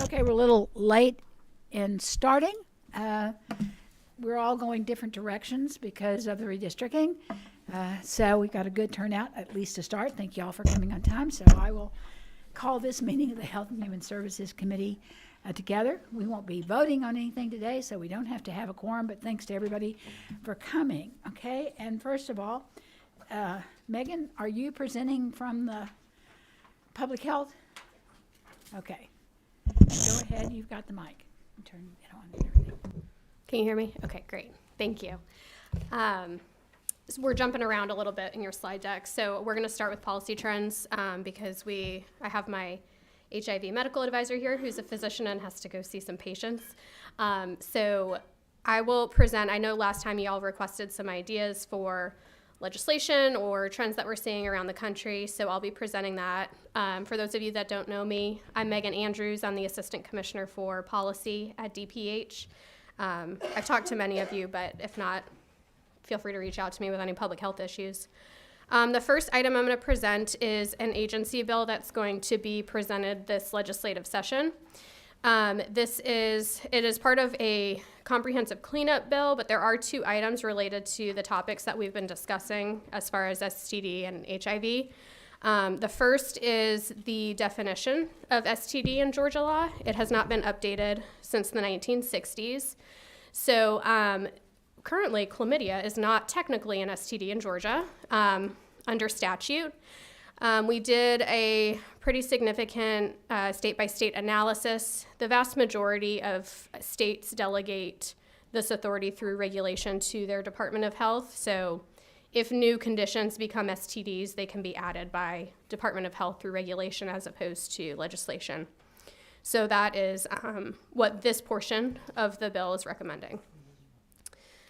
Okay, we're a little late in starting. We're all going different directions because of the redistricting. So we got a good turnout, at least to start. Thank you all for coming on time. So I will call this meeting of the Health and Human Services Committee together. We won't be voting on anything today, so we don't have to have a quorum, but thanks to everybody for coming. Okay, and first of all, Megan, are you presenting from the Public Health? Okay. Go ahead, you've got the mic. Turn it on and everything. Can you hear me? Okay, great. Thank you. So we're jumping around a little bit in your slide deck. So we're going to start with policy trends because I have my HIV medical advisor here who's a physician and has to go see some patients. So I will present, I know last time you all requested some ideas for legislation or trends that we're seeing around the country, so I'll be presenting that. For those of you that don't know me, I'm Megan Andrews. I'm the Assistant Commissioner for Policy at DPH. I've talked to many of you, but if not, feel free to reach out to me with any public health issues. The first item I'm going to present is an agency bill that's going to be presented this legislative session. It is part of a comprehensive cleanup bill, but there are two items related to the topics that we've been discussing as far as STD and HIV. The first is the definition of STD in Georgia law. It has not been updated since the 1960s. So currently, chlamydia is not technically an STD in Georgia under statute. We did a pretty significant state-by-state analysis. The vast majority of states delegate this authority through regulation to their Department of Health. So if new conditions become STDs, they can be added by Department of Health through regulation as opposed to legislation. So that is what this portion of the bill is recommending.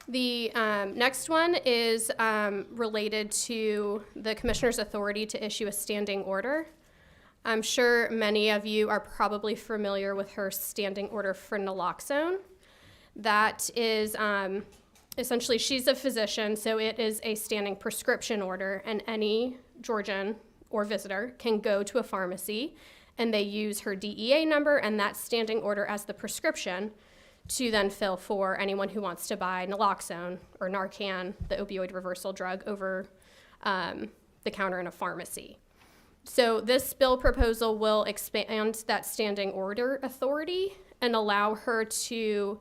The next one is related to the Commissioner's authority to issue a standing order. I'm sure many of you are probably familiar with her standing order for naloxone. That is essentially, she's a physician, so it is a standing prescription order, and any Georgian or visitor can go to a pharmacy and they use her DEA number and that standing order as the prescription to then fill for anyone who wants to buy naloxone or Narcan, the opioid reversal drug, over the counter in a pharmacy. So this bill proposal will expand that standing order authority and allow her to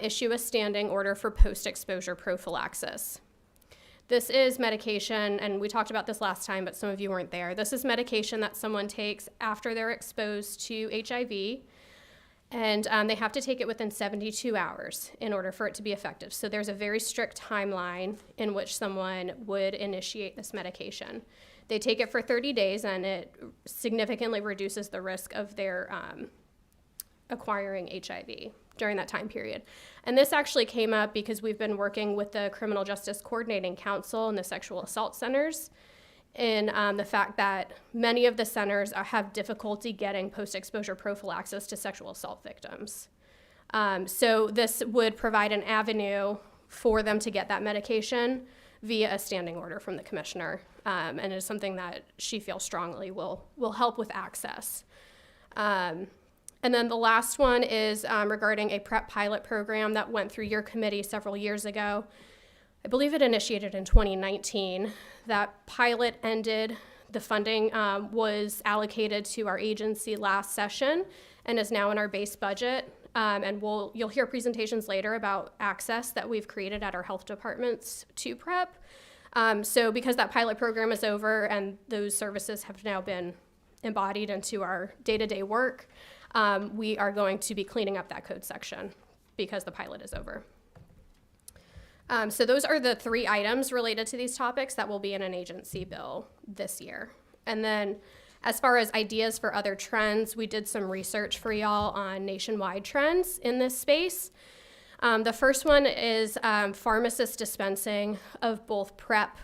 issue a standing order for post-exposure prophylaxis. This is medication, and we talked about this last time, but some of you weren't there. This is medication that someone takes after they're exposed to HIV, and they have to take it within 72 hours in order for it to be effective. So there's a very strict timeline in which someone would initiate this medication. They take it for 30 days, and it significantly reduces the risk of their acquiring HIV during that time period. And this actually came up because we've been working with the Criminal Justice Coordinating Council and the sexual assault centers in the fact that many of the centers have difficulty getting post-exposure prophylaxis to sexual assault victims. So this would provide an avenue for them to get that medication via a standing order from the commissioner, and it is something that she feels strongly will help with access. And then the last one is regarding a PrEP pilot program that went through your committee several years ago. I believe it initiated in 2019. That pilot ended. The funding was allocated to our agency last session and is now in our base budget. And you'll hear presentations later about access that we've created at our health departments to PrEP. So because that pilot program is over and those services have now been embodied into our day-to-day work, we are going to be cleaning up that code section because the pilot is over. So those are the three items related to these topics that will be in an agency bill this year. And then as far as ideas for other trends, we did some research for y'all on nationwide trends in this space. The first one is pharmacist dispensing of both PrEP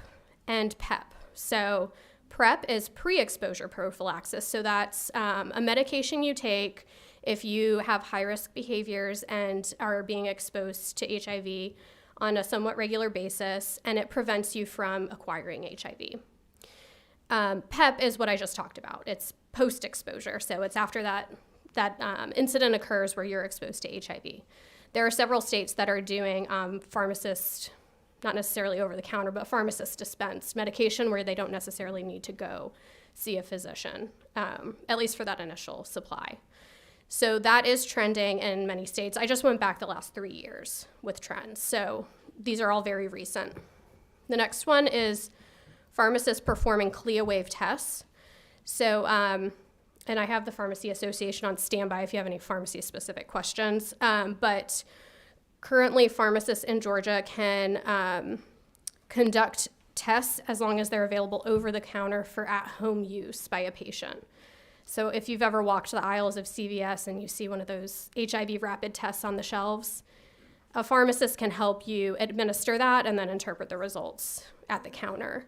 and PEP. So PrEP is pre-exposure prophylaxis. So that's a medication you take if you have high-risk behaviors and are being exposed to HIV on a somewhat regular basis, and it prevents you from acquiring HIV. PEP is what I just talked about. It's post-exposure, so it's after that incident occurs where you're exposed to HIV. There are several states that are doing pharmacists, not necessarily over the counter, but pharmacists dispense medication where they don't necessarily need to go see a physician, at least for that initial supply. So that is trending in many states. I just went back the last 3 years with trends. So these are all very recent. The next one is pharmacists performing CLIA-waived tests. So, and I have the Pharmacy Association on standby if you have any pharmacy-specific questions. But currently, pharmacists in Georgia can conduct tests as long as they're available over the counter for at-home use by a patient. So if you've ever walked the aisles of CVS and you see one of those HIV rapid tests on the shelves, a pharmacist can help you administer that and then interpret the results at the counter.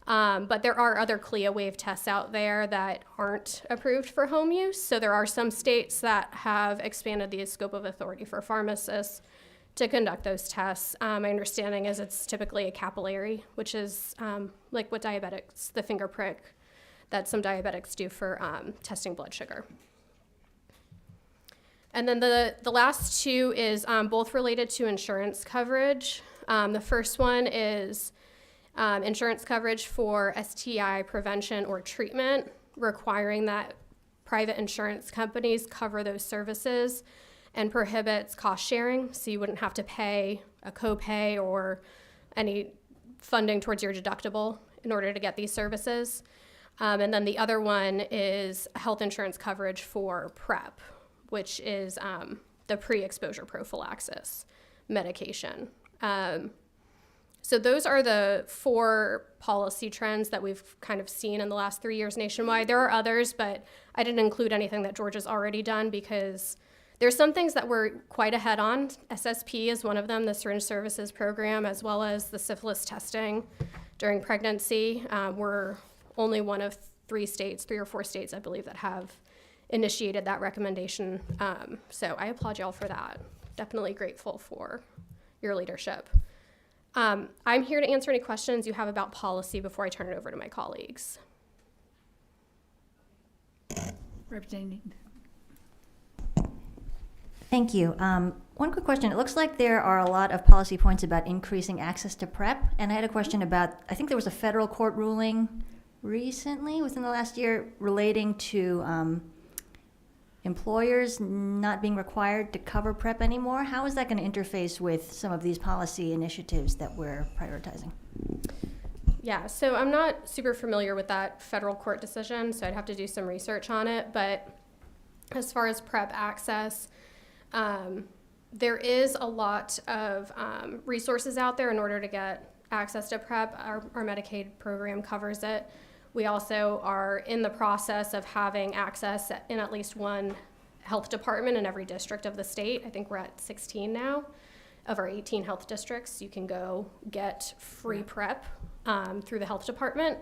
But there are other CLIA-waived tests out there that aren't approved for home use. So there are some states that have expanded the scope of authority for pharmacists to conduct those tests. My understanding is it's typically a capillary, which is like what diabetics, the finger prick that some diabetics do for testing blood sugar. And then the last two is both related to insurance coverage. The first one is insurance coverage for STI prevention or treatment, requiring that private insurance companies cover those services, and prohibits cost sharing, so you wouldn't have to pay a copay or any funding towards your deductible in order to get these services. And then the other one is health insurance coverage for PrEP, which is the pre-exposure prophylaxis medication. So those are the 4 policy trends that we've kind of seen in the last 3 years nationwide. There are others, but I didn't include anything that Georgia's already done because there's some things that we're quite ahead on. SSP is one of them, the syringe services program, as well as the syphilis testing during pregnancy. We're only one of 3 or 4 states, I believe, that have initiated that recommendation. So I applaud y'all for that. Definitely grateful for your leadership. I'm here to answer any questions you have about policy before I turn it over to my colleagues. Representative. Thank you. One quick question. It looks like there are a lot of policy points about increasing access to PrEP, and I had a question about, I think there was a federal court ruling recently, within the last year, relating to employers not being required to cover PrEP anymore. How is that going to interface with some of these policy initiatives that we're prioritizing? Yeah, so I'm not super familiar with that federal court decision, so I'd have to do some research on it. But as far as PrEP access, there is a lot of resources out there in order to get access to PrEP. Our Medicaid program covers it. We also are in the process of having access in at least one health department in every district of the state. I think we're at 16 now of our 18 health districts. You can go get free PrEP through the health department.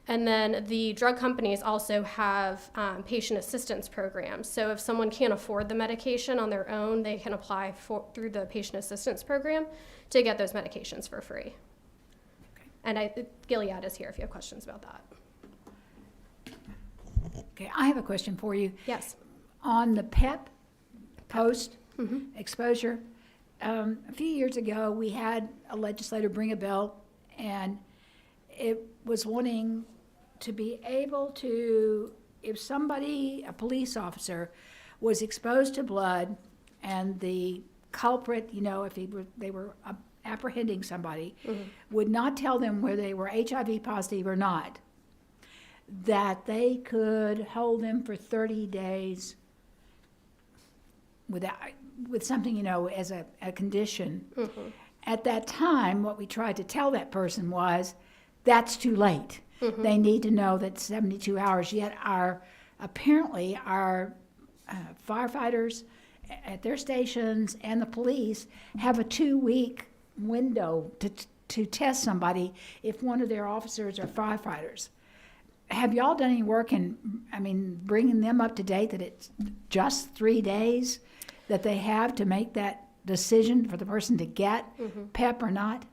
And then the drug companies also have patient assistance programs. So if someone can't afford the medication on their own, they can apply through the patient assistance program to get those medications for free. Okay. And Gilead is here if you have questions about that. Okay, I have a question for you. Yes. On the PEP, post-exposure, a few years ago, we had a legislator bring a bill, and it was wanting to be able to, if somebody, a police officer, was exposed to blood and the culprit, you know, if they were apprehending somebody, would not tell them whether they were HIV positive or not, that they could hold them for 30 days with something, you know, as a condition. At that time, what we tried to tell that person was, that's too late. They need to know that 72 hours, yet apparently our firefighters at their stations and the police have a 2-week window to test somebody if one of their officers are firefighters. Have y'all done any work in, bringing them up to date that it's just 3 days that they have to make that decision for the person to get PEP or not?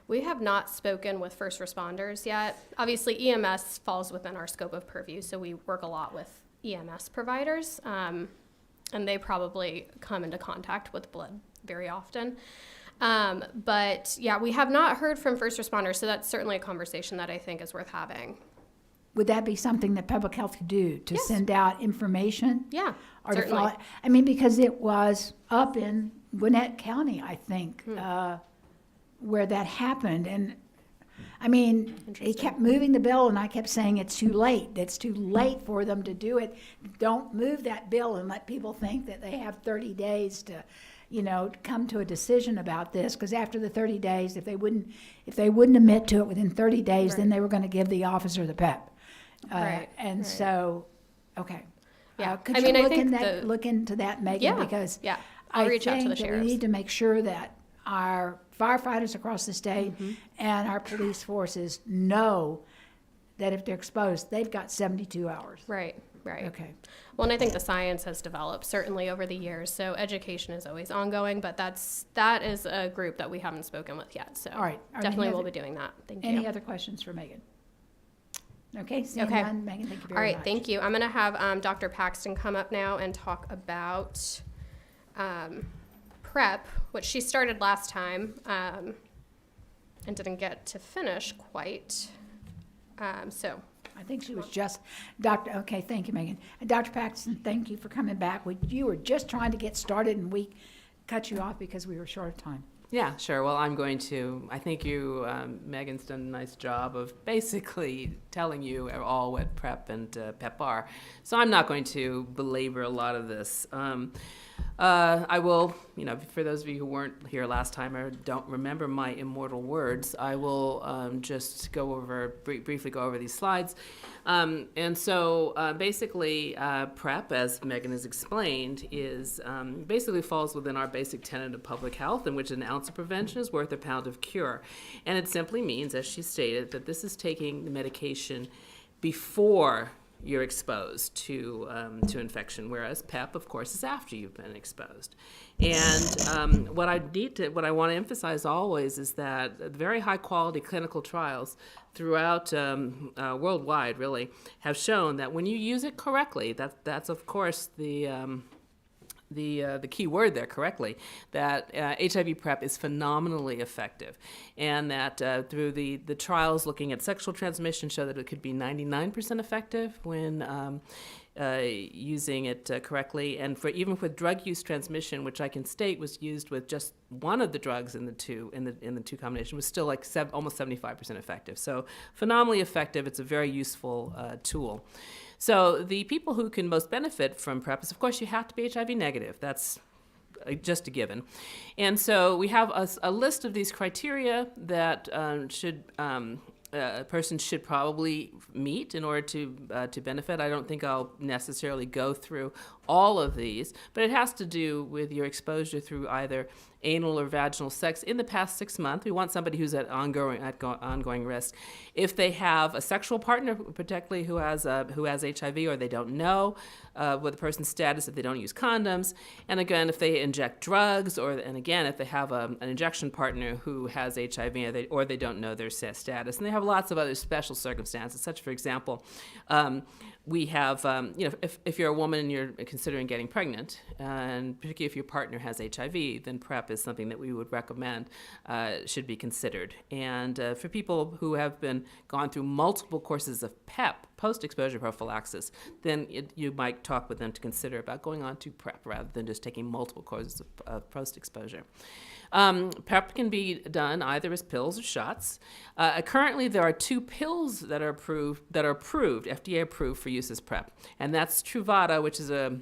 We have not spoken with first responders yet. Obviously, EMS falls within our scope of purview, so we work a lot with EMS providers. and they probably come into contact with blood very often. But yeah, we have not heard from first responders, so that's certainly a conversation that I think is worth having. Would that be something that public health could do, to Yes. send out information? Yeah, Or to certainly. follow? I mean, because it was up in Gwinnett County, I think, where that happened. And I mean, he Interesting. kept moving the bill, and I kept saying it's too late. It's too late for them to do it. Don't move that bill and let people think that they have 30 days to, come to a decision about this. Because after the 30 days, if they wouldn't admit to it within 30 days, then Right. they were going to give the officer the PEP. Right, And right. so, okay. Yeah. Could I you mean, I look think look into that, Megan? Yeah, Because yeah. I'll I reach out to the think that we sheriffs. need to make sure that our firefighters across the state Mm-hmm. and our police forces know that if they're exposed, they've got 72 hours. Right, right. Okay. Well, and I think the science has developed certainly over the years, so education is always ongoing, but that is a group that we haven't spoken with yet, so All right. Are there definitely any we'll other- be doing that. Thank Any you. other questions for Megan? Okay, seeing Okay. none, Megan, thank you very All right, much. thank you. I'm going to have Dr. Paxton come up now and talk about PrEP, which she started last time and didn't get to finish quite. So, I think she was just, okay, thank you, Megan. And Dr. Paxton, thank you for coming back. You were just trying to get started, and we cut you off because we were short of time. Yeah, sure. Well, I think Megan's done a nice job of basically telling you all what PrEP and PEP are. So I'm not going to belabor a lot of this. I will, for those of you who weren't here last time or don't remember my immortal words, I will just briefly go over these slides. And so basically, PrEP, as Megan has explained, is basically falls within our basic tenet of public health, in which an ounce of prevention is worth a pound of cure. And it simply means, as she stated, that this is taking the medication before you're exposed to infection, whereas PEP, of course, is after you've been exposed. And what I want to emphasize always is that very high quality clinical trials throughout worldwide really have shown that when you use it correctly, that's of course the key word there, correctly, that HIV PrEP is phenomenally effective, and that through the trials looking at sexual transmission show that it could be 99% effective when using it correctly, and even for drug use transmission, which I can state was used with just one of the drugs in the two combination, was still like almost 75% effective. So phenomenally effective. It's a very useful tool. So the people who can most benefit from PrEP is, of course, you have to be HIV negative. That's just a given. And so we have a list of these criteria that a person should probably meet in order to benefit. I don't think I'll necessarily go through all of these, but it has to do with your exposure through either anal or vaginal sex in the past 6 months. We want somebody who's at ongoing risk. If they have a sexual partner, particularly who has HIV, or they don't know what the person's status, if they don't use condoms, and again, if they inject drugs, and again, if they have an injection partner who has HIV, or they don't know their status, and they have lots of other special circumstances, such, for example, we have, if you're a woman and you're considering getting pregnant, and particularly if your partner has HIV, then PrEP is something that we would recommend should be considered. And for people who have gone through multiple courses of PEP, post-exposure prophylaxis, then you might talk with them to consider about going on to PrEP rather than just taking multiple courses of post-exposure. PrEP can be done either as pills or shots. Currently, there are 2 pills that are approved, FDA approved for use as PrEP, and that's Truvada, which is a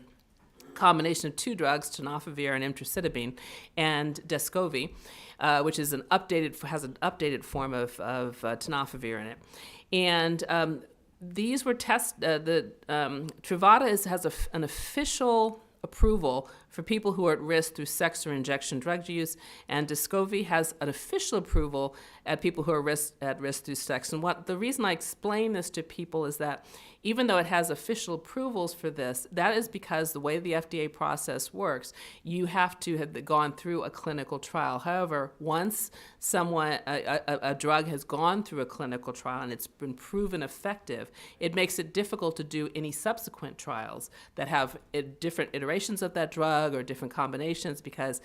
combination of 2 drugs, tenofovir and emtricitabine, and Descovy, which is has an updated form of tenofovir in it, and these were tested. Truvada has an official approval for people who are at risk through sex or injection drug use, and Descovy has an official approval at people who are at risk through sex. And the reason I explain this to people is that even though it has official approvals for this, that is because the way the FDA process works, you have to have gone through a clinical trial. However, once a drug has gone through a clinical trial and it's been proven effective, it makes it difficult to do any subsequent trials that have different iterations of that drug or different combinations because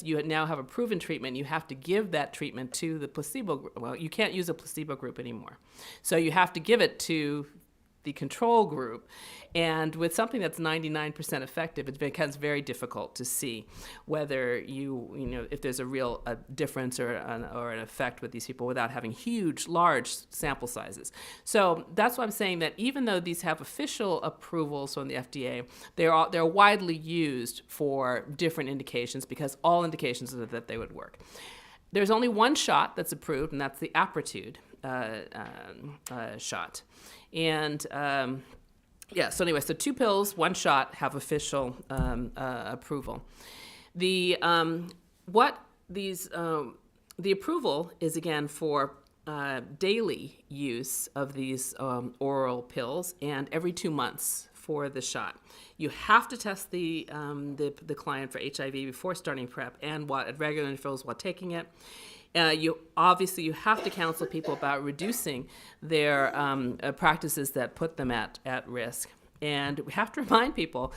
you now have a proven treatment. You have to give that treatment to the placebo group. Well, you can't use a placebo group anymore. So you have to give it to the control group. And with something that's 99% effective, it becomes very difficult to see whether if there's a real difference or an effect with these people without having large sample sizes. So that's why I'm saying that even though these have official approvals from the FDA, they're widely used for different indications because all indications are that they would work. There's only one shot that's approved, and that's the Apretude shot. And so anyway, so 2 pills, 1 shot have official approval. The approval is again for daily use of these oral pills and every 2 months for the shot. You have to test the client for HIV before starting PrEP and at regular intervals while taking it. You have to counsel people about reducing their practices that put them at risk. And we have to remind people,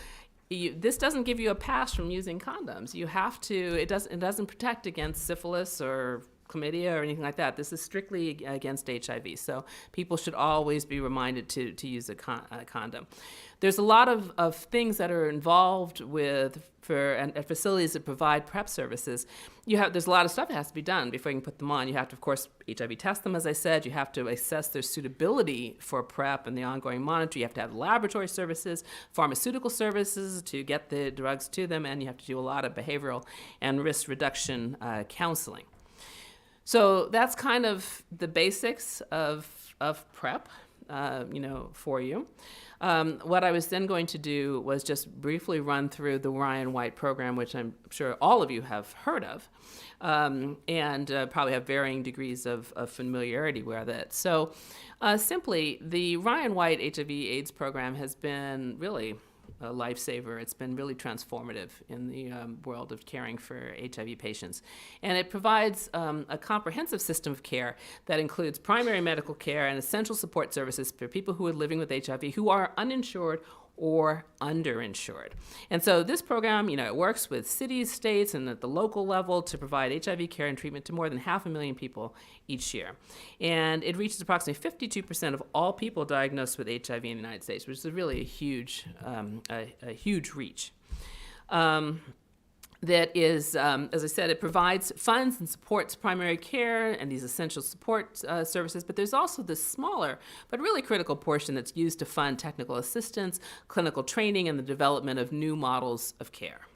this doesn't give you a pass from using condoms. You have to. It doesn't protect against syphilis or chlamydia or anything like that. This is strictly against HIV. So people should always be reminded to use a condom. There's a lot of things that are involved at facilities that provide PrEP services. There's a lot of stuff that has to be done before you can put them on. You have to, of course, HIV test them, as I said. You have to assess their suitability for PrEP and the ongoing monitoring. You have to have laboratory services, pharmaceutical services to get the drugs to them, and you have to do a lot of behavioral and risk reduction counseling. So that's kind of the basics of PrEP, for you. What I was then going to do was just briefly run through the Ryan White program, which I'm sure all of you have heard of, and probably have varying degrees of familiarity with it. So simply, the Ryan White HIV/AIDS program has been really a lifesaver. It's been really transformative in the world of caring for HIV patients. And it provides a comprehensive system of care that includes primary medical care and essential support services for people who are living with HIV who are uninsured or underinsured. And so this program, it works with cities, states, and at the local level to provide HIV care and treatment to more than 500,000 people each year. And it reaches approximately 52% of all people diagnosed with HIV in the United States, which is really a huge reach. That is, as I said, it provides funds and supports primary care and these essential support services, but there's also this smaller but really critical portion that's used to fund technical assistance, clinical training, and the development of new models of care.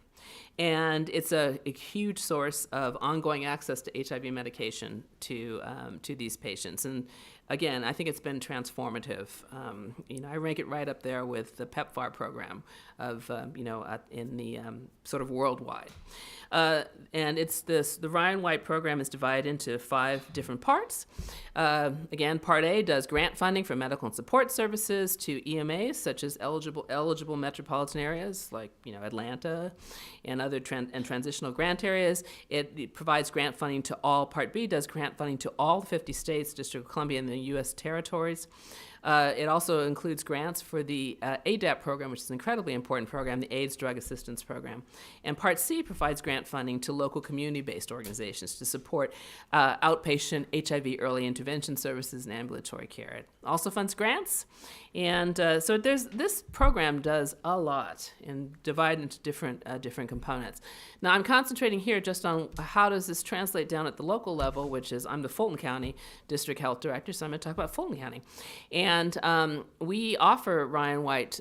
And it's a huge source of ongoing access to HIV medication to these patients. And again, I think it's been transformative. I rank it right up there with the PEPFAR program in the sort of worldwide. And the Ryan White program is divided into 5 different parts. Again, Part A does grant funding for medical and support services to EMAs, such as eligible metropolitan areas like Atlanta and other transitional grant areas. It provides grant funding to all. Part B does grant funding to all 50 states, District of Columbia, and the U.S. territories. It also includes grants for the ADAP program, which is an incredibly important program, the AIDS Drug Assistance Program. And Part C provides grant funding to local community-based organizations to support outpatient HIV early intervention services and ambulatory care. It also funds grants. And so this program does a lot and divided into different components. Now, I'm concentrating here just on how does this translate down at the local level, which is I'm the Fulton County District Health Director, so I'm going to talk about Fulton County. And we offer Ryan White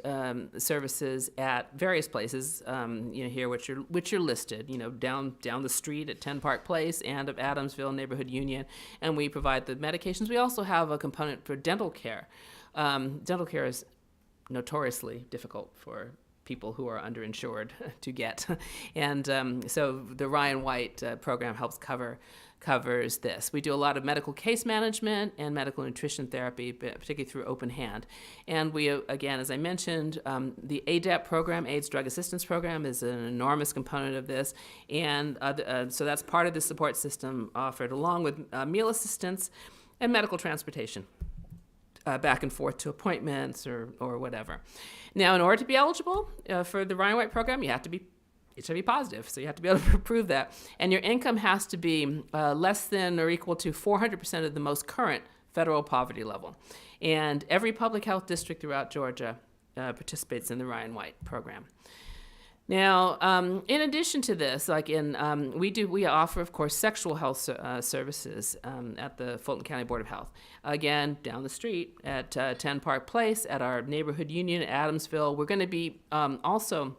services at various places, here which are listed, down the street at 10 Park Place and of Adamsville Neighborhood Union, and we provide the medications. We also have a component for dental care. Dental care is notoriously difficult for people who are underinsured to get. And so the Ryan White program covers this. We do a lot of medical case management and medical nutrition therapy, particularly through Open Hand. And we, again, as I mentioned, the ADAP program, AIDS Drug Assistance Program, is an enormous component of this. And so that's part of the support system offered, along with meal assistance and medical transportation. Back and forth to appointments or whatever. Now, in order to be eligible for the Ryan White program, you have to be HIV positive, so you have to be able to prove that. And your income has to be less than or equal to 400% of the most current federal poverty level. And every public health district throughout Georgia participates in the Ryan White program. Now, in addition to this, we offer, of course, sexual health services at the Fulton County Board of Health. Again, down the street at 10 Park Place, at our neighborhood union at Adamsville. We're going to be also,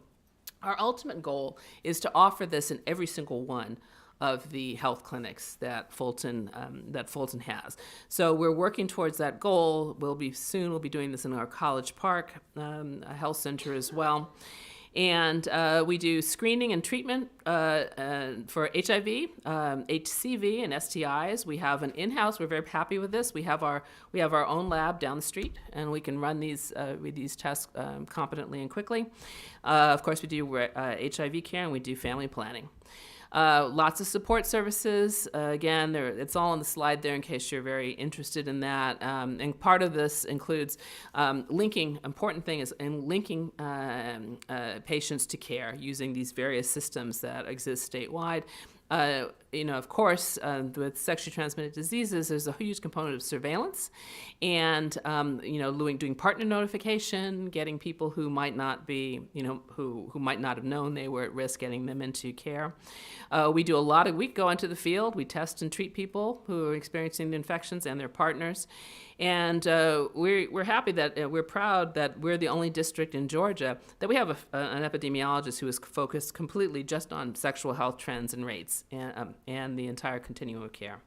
our ultimate goal is to offer this in every single one of the health clinics that Fulton has. So we're working towards that goal. We'll be doing this in our College Park health center as well. And we do screening and treatment for HIV, HCV, and STIs. We have an in-house. We're very happy with this. We have our own lab down the street, and we can run these tests competently and quickly. Of course, we do HIV care, and we do family planning. Lots of support services. Again, it's all on the slide there in case you're very interested in that. And part of this includes linking, important thing is in linking patients to care using these various systems that exist statewide. Of course, with sexually transmitted diseases, there's a huge component of surveillance and, doing partner notification, getting people who might not be, who might not have known they were at risk, getting them into care. We go into the field, we test and treat people who are experiencing the infections and their partners. And we're happy that we're proud that we're the only district in Georgia that we have an epidemiologist who is focused completely just on sexual health trends and rates and the entire continuum of care.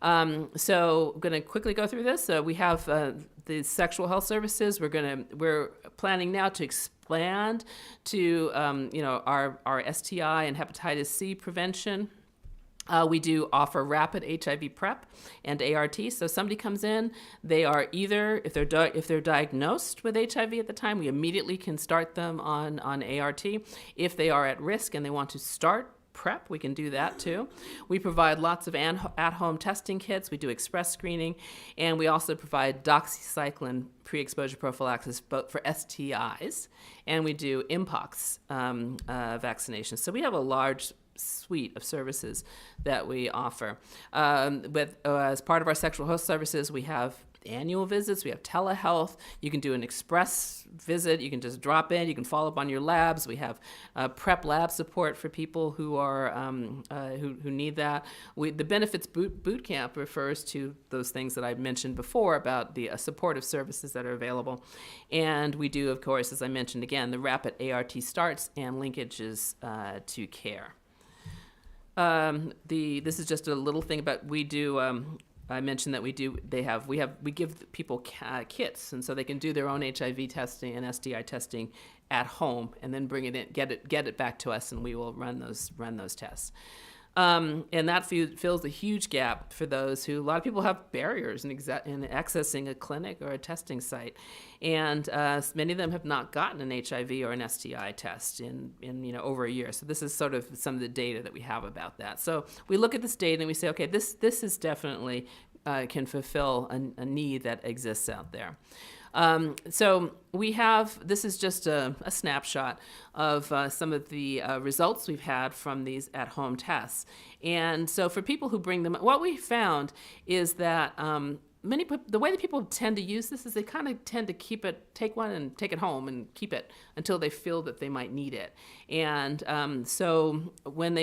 So I'm going to quickly go through this. We have the sexual health services. We're planning now to expand to our STI and hepatitis C prevention. We do offer rapid HIV PrEP and ART. So somebody comes in, they are either, if they're diagnosed with HIV at the time, we immediately can start them on ART. If they are at risk and they want to start PrEP, we can do that too. We provide lots of at-home testing kits. We do express screening, and we also provide doxycycline pre-exposure prophylaxis for STIs, and we do Mpox vaccinations. So we have a large suite of services that we offer. As part of our sexual health services, we have annual visits, we have telehealth. You can do an express visit, you can just drop in, you can follow up on your labs. We have PrEP lab support for people who are who need that. The Benefits Boot Camp refers to those things that I mentioned before about the supportive services that are available. And we do, of course, as I mentioned again, the rapid ART starts and linkages to care. This is just a little thing about we do. I mentioned that we give people kits, and so they can do their own HIV testing and STI testing at home, and then bring it in, get it back to us, and we will run those tests. And that fills a huge gap for those who, a lot of people have barriers in accessing a clinic or a testing site. And many of them have not gotten an HIV or an STI test in over a year. So this is sort of some of the data that we have about that. So we look at this data and we say, okay, this is definitely can fulfill a need that exists out there. So this is just a snapshot of some of the results we've had from these at-home tests. And so for people who bring them, what we found is that the way that people tend to use this is they kind of tend to take one and take it home and keep it until they feel that they might need it. And we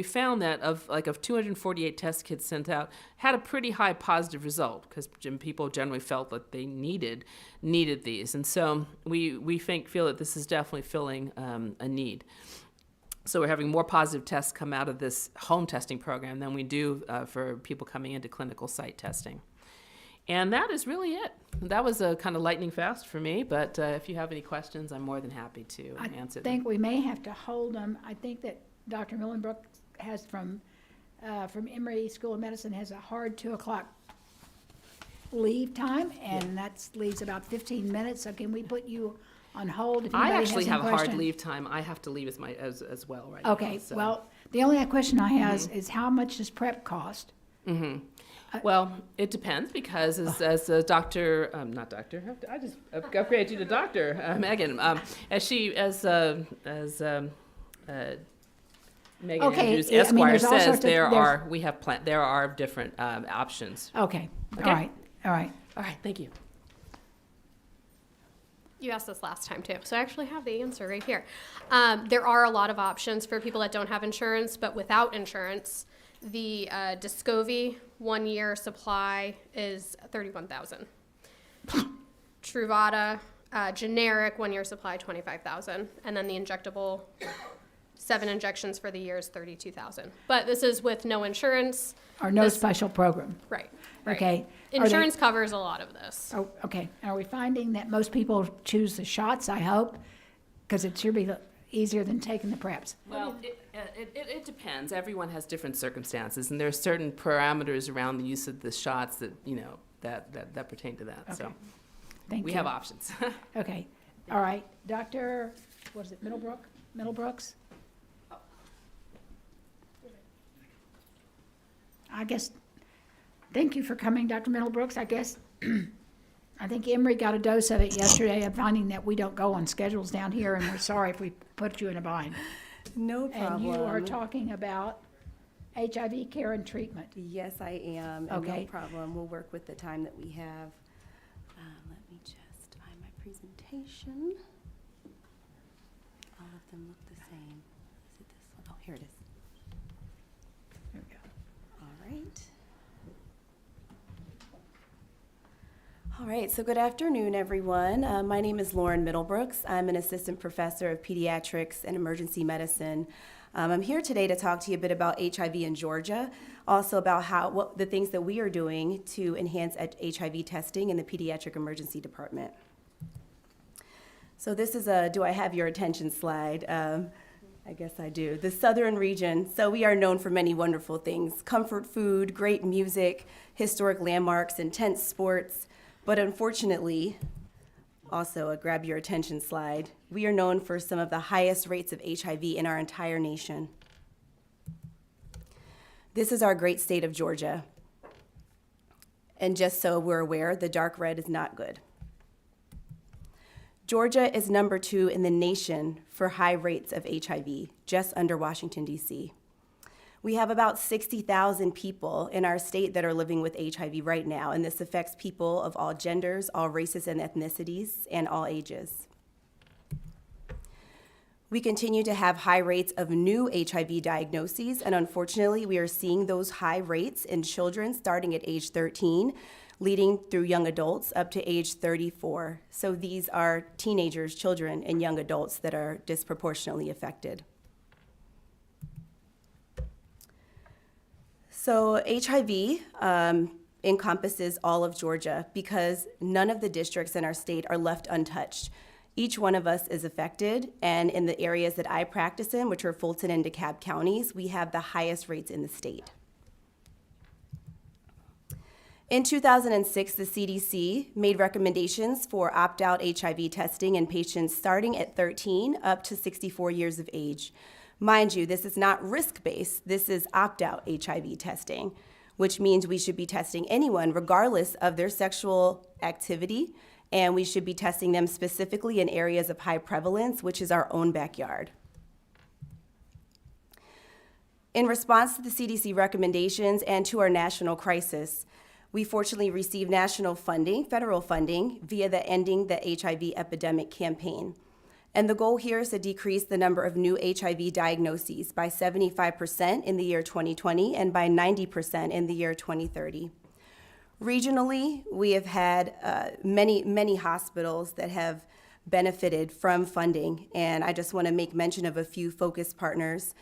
found that of 248 test kits sent out, had a pretty high positive result because people generally felt that they needed these. And so we feel that this is definitely filling a need. So we're having more positive tests come out of this home testing program than we do for people coming into clinical site testing. And that is really it. that was a kind of lightning fast for me, but if you have any questions, I'm more than happy to answer I them. think we may have to hold them. I think that Dr. Millenbrook has from Emory School of Medicine has a hard 2:00 leave time, and that leaves about 15 minutes. So can we put you on hold if I anybody actually has have any a hard question? leave time. I have to leave as well right Okay, now. So. well, the only question I have is how much does prep cost? Well, it depends because as a doctor, not doctor, I just upgrade you to doctor, Megan. Megan Okay, Andrews I mean, Esquire there's all says, sorts of- there are different options. Okay, all Okay. right, all right. All right, thank you. You asked this last time too, so I actually have the answer right here. There are a lot of options for people that don't have insurance, but without insurance, the Descovy 1-year supply is $31,000. Truvada generic 1-year supply 25,000, and then the injectable 7 injections for the year is 32,000. But this is with no insurance. Or no This- special program? Right. Right. Okay. Are they- Insurance covers a lot of this. Oh, okay. Are we finding that most people choose the shots, I hope? Because it should be easier than taking the preps. Well, it depends. Everyone has different circumstances, and there are certain parameters around the use of the shots that, that pertain to that. So Okay. Thank you. we have options. Okay, all right. Dr., what is it, Middlebrooks? I guess, thank you for coming, Dr. Middlebrooks. I guess, I think Emory got a dose of it yesterday. I'm finding that we don't go on schedules down here, and we're sorry if we put you in a bind. No problem. And you are talking about HIV care and treatment. Yes, I am. And Okay. No problem. We'll work with the time that we have. Let me just find my presentation. All of them look the same. Is it this one? Oh, here it is. There we go. All right. All right, so good afternoon, everyone. My name is Lauren Middlebrooks. I'm an assistant professor of pediatrics and emergency medicine. I'm here today to talk to you a bit about HIV in Georgia, also about what the things that we are doing to enhance HIV testing in the pediatric emergency department. So this is a do I have your attention slide. I guess I do. The southern region, so we are known for many wonderful things: comfort food, great music, historic landmarks, intense sports. But unfortunately, also a grab your attention slide, we are known for some of the highest rates of HIV in our entire nation. This is our great state of Georgia. And just so we're aware, the dark red is not good. Georgia is number 2 in the nation for high rates of HIV, just under Washington, D.C. We have about 60,000 people in our state that are living with HIV right now, and this affects people of all genders, all races and ethnicities, and all ages. We continue to have high rates of new HIV diagnoses, and unfortunately, we are seeing those high rates in children starting at age 13, leading through young adults up to age 34. So these are teenagers, children, and young adults that are disproportionately affected. So HIV encompasses all of Georgia because none of the districts in our state are left untouched. Each one of us is affected, and in the areas that I practice in, which are Fulton and DeKalb counties, we have the highest rates in the state. In 2006, the CDC made recommendations for opt-out HIV testing in patients starting at 13 up to 64 years of age. Mind you, this is not risk-based, this is opt-out HIV testing, which means we should be testing anyone regardless of their sexual activity, and we should be testing them specifically in areas of high prevalence, which is our own backyard. In response to the CDC recommendations and to our national crisis, we fortunately received national funding, federal funding, via the Ending the HIV Epidemic campaign. And the goal here is to decrease the number of new HIV diagnoses by 75% in the year 2020 and by 90% in the year 2030. Regionally, we have had many hospitals that have benefited from funding, and I just want to make mention of a few focused partners: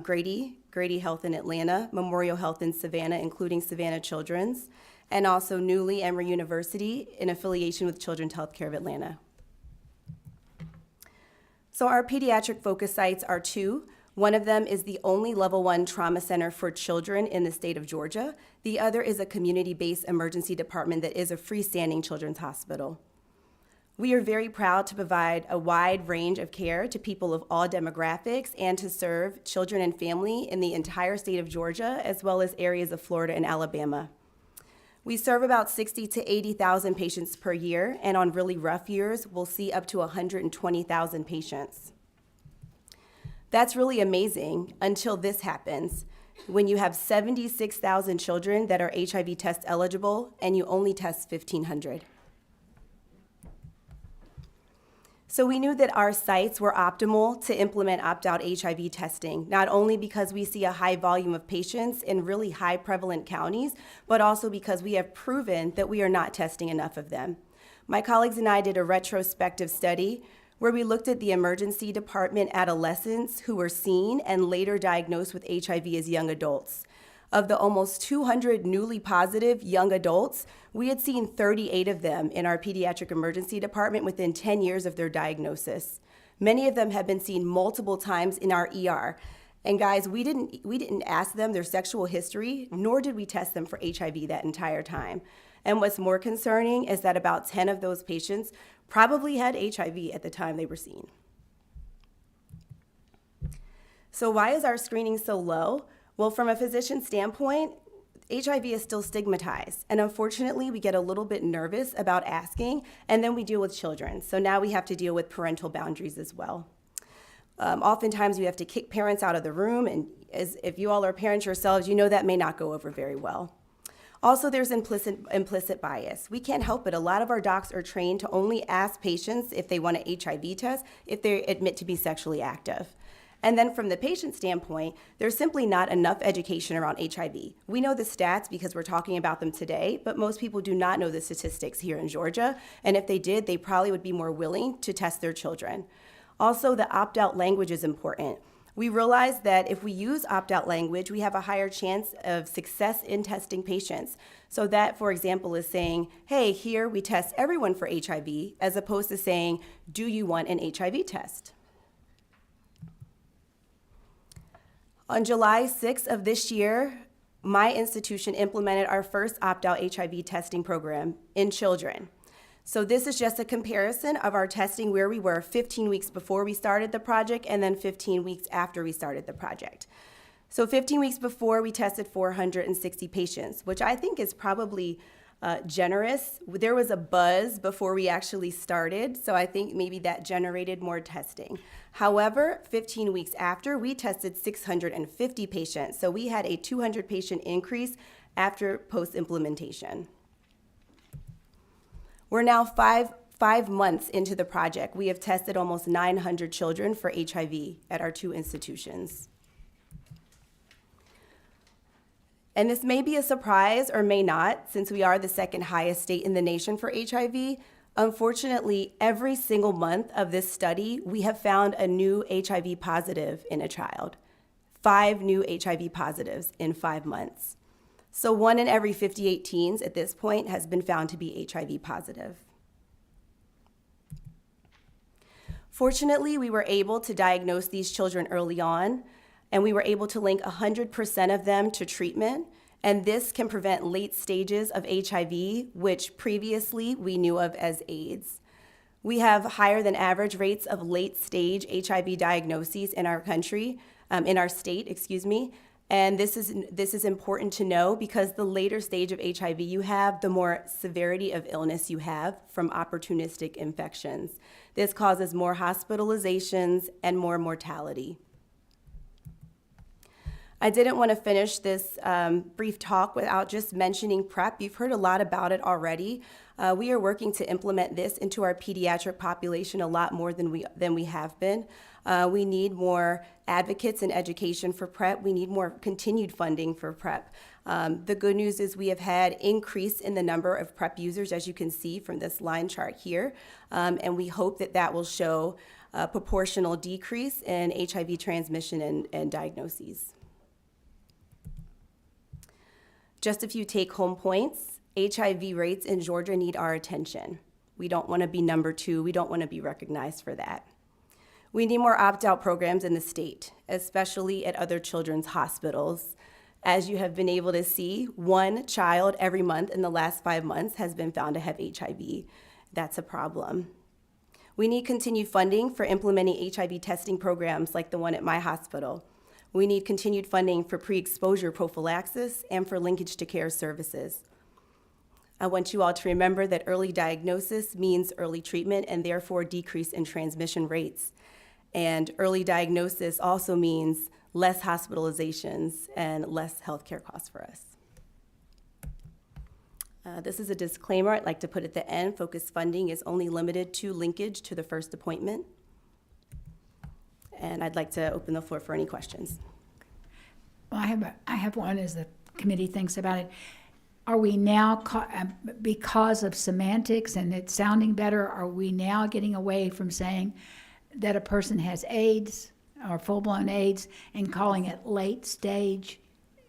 Grady Health in Atlanta, Memorial Health in Savannah, including Savannah Children's, and also newly Emory University in affiliation with Children's Healthcare of Atlanta. So our pediatric focus sites are two. One of them is the only level 1 trauma center for children in the state of Georgia. The other is a community-based emergency department that is a freestanding children's hospital. We are very proud to provide a wide range of care to people of all demographics and to serve children and family in the entire state of Georgia, as well as areas of Florida and Alabama. We serve about 60 to 80,000 patients per year, and on really rough years, we'll see up to 120,000 patients. That's really amazing until this happens, when you have 76,000 children that are HIV test eligible and you only test 1,500. So we knew that our sites were optimal to implement opt-out HIV testing, not only because we see a high volume of patients in really high prevalent counties, but also because we have proven that we are not testing enough of them. My colleagues and I did a retrospective study where we looked at the emergency department adolescents who were seen and later diagnosed with HIV as young adults. Of the almost 200 newly positive young adults, we had seen 38 of them in our pediatric emergency department within 10 years of their diagnosis. Many of them have been seen multiple times in our ER. And guys, we didn't ask them their sexual history, nor did we test them for HIV that entire time. And what's more concerning is that about 10 of those patients probably had HIV at the time they were seen. So why is our screening so low? Well, from a physician standpoint, HIV is still stigmatized. And unfortunately, we get a little bit nervous about asking, and then we deal with children. So now we have to deal with parental boundaries as well. Oftentimes, we have to kick parents out of the room, and if you all are parents yourselves, you know that may not go over very well. Also, there's implicit bias. We can't help it. A lot of our docs are trained to only ask patients if they want an HIV test if they admit to be sexually active. And then from the patient standpoint, there's simply not enough education around HIV. We know the stats because we're talking about them today, but most people do not know the statistics here in Georgia. And if they did, they probably would be more willing to test their children. Also, the opt-out language is important. We realize that if we use opt-out language, we have a higher chance of success in testing patients. So that, for example, is saying, hey, here we test everyone for HIV, as opposed to saying, do you want an HIV test? On July 6th of this year, my institution implemented our first opt-out HIV testing program in children. So this is just a comparison of our testing where we were 15 weeks before we started the project and then 15 weeks after we started the project. So 15 weeks before, we tested 460 patients, which I think is probably generous. There was a buzz before we actually started, so I think maybe that generated more testing. However, 15 weeks after, we tested 650 patients, so we had a 200 patient increase after post-implementation. We're now five months into the project. We have tested almost 900 children for HIV at our two institutions. And this may be a surprise or may not, since we are the second highest state in the nation for HIV. Unfortunately, every single month of this study, we have found a new HIV positive in a child. 5 new HIV positives in 5 months. So 1 in every 58 teens at this point has been found to be HIV positive. Fortunately, we were able to diagnose these children early on, and we were able to link 100% of them to treatment, and this can prevent late stages of HIV, which previously we knew of as AIDS. We have higher than average rates of late stage HIV diagnoses in our country, in our state, and this is important to know because the later stage of HIV you have, the more severity of illness you have from opportunistic infections. This causes more hospitalizations and more mortality. I didn't want to finish this brief talk without just mentioning PrEP. You've heard a lot about it already. We are working to implement this into our pediatric population a lot more than we have been. We need more advocates and education for PrEP. We need more continued funding for PrEP. The good news is we have had increase in the number of PrEP users, as you can see from this line chart here, and we hope that that will show a proportional decrease in HIV transmission and diagnoses. Just a few take-home points. HIV rates in Georgia need our attention. We don't want to be number 2. We don't want to be recognized for that. We need more opt-out programs in the state, especially at other children's hospitals. As you have been able to see, 1 child every month in the last 5 months has been found to have HIV. That's a problem. We need continued funding for implementing HIV testing programs like the one at my hospital. We need continued funding for pre-exposure prophylaxis and for linkage to care services. I want you all to remember that early diagnosis means early treatment and therefore decrease in transmission rates. And early diagnosis also means less hospitalizations and less healthcare costs for us. This is a disclaimer I'd like to put at the end. Focus funding is only limited to linkage to the first appointment. And I'd like to open the floor for any questions. Well, I have one as the committee thinks about it. Are we now, because of semantics and it sounding better, are we now getting away from saying that a person has AIDS or full-blown AIDS and calling it late-stage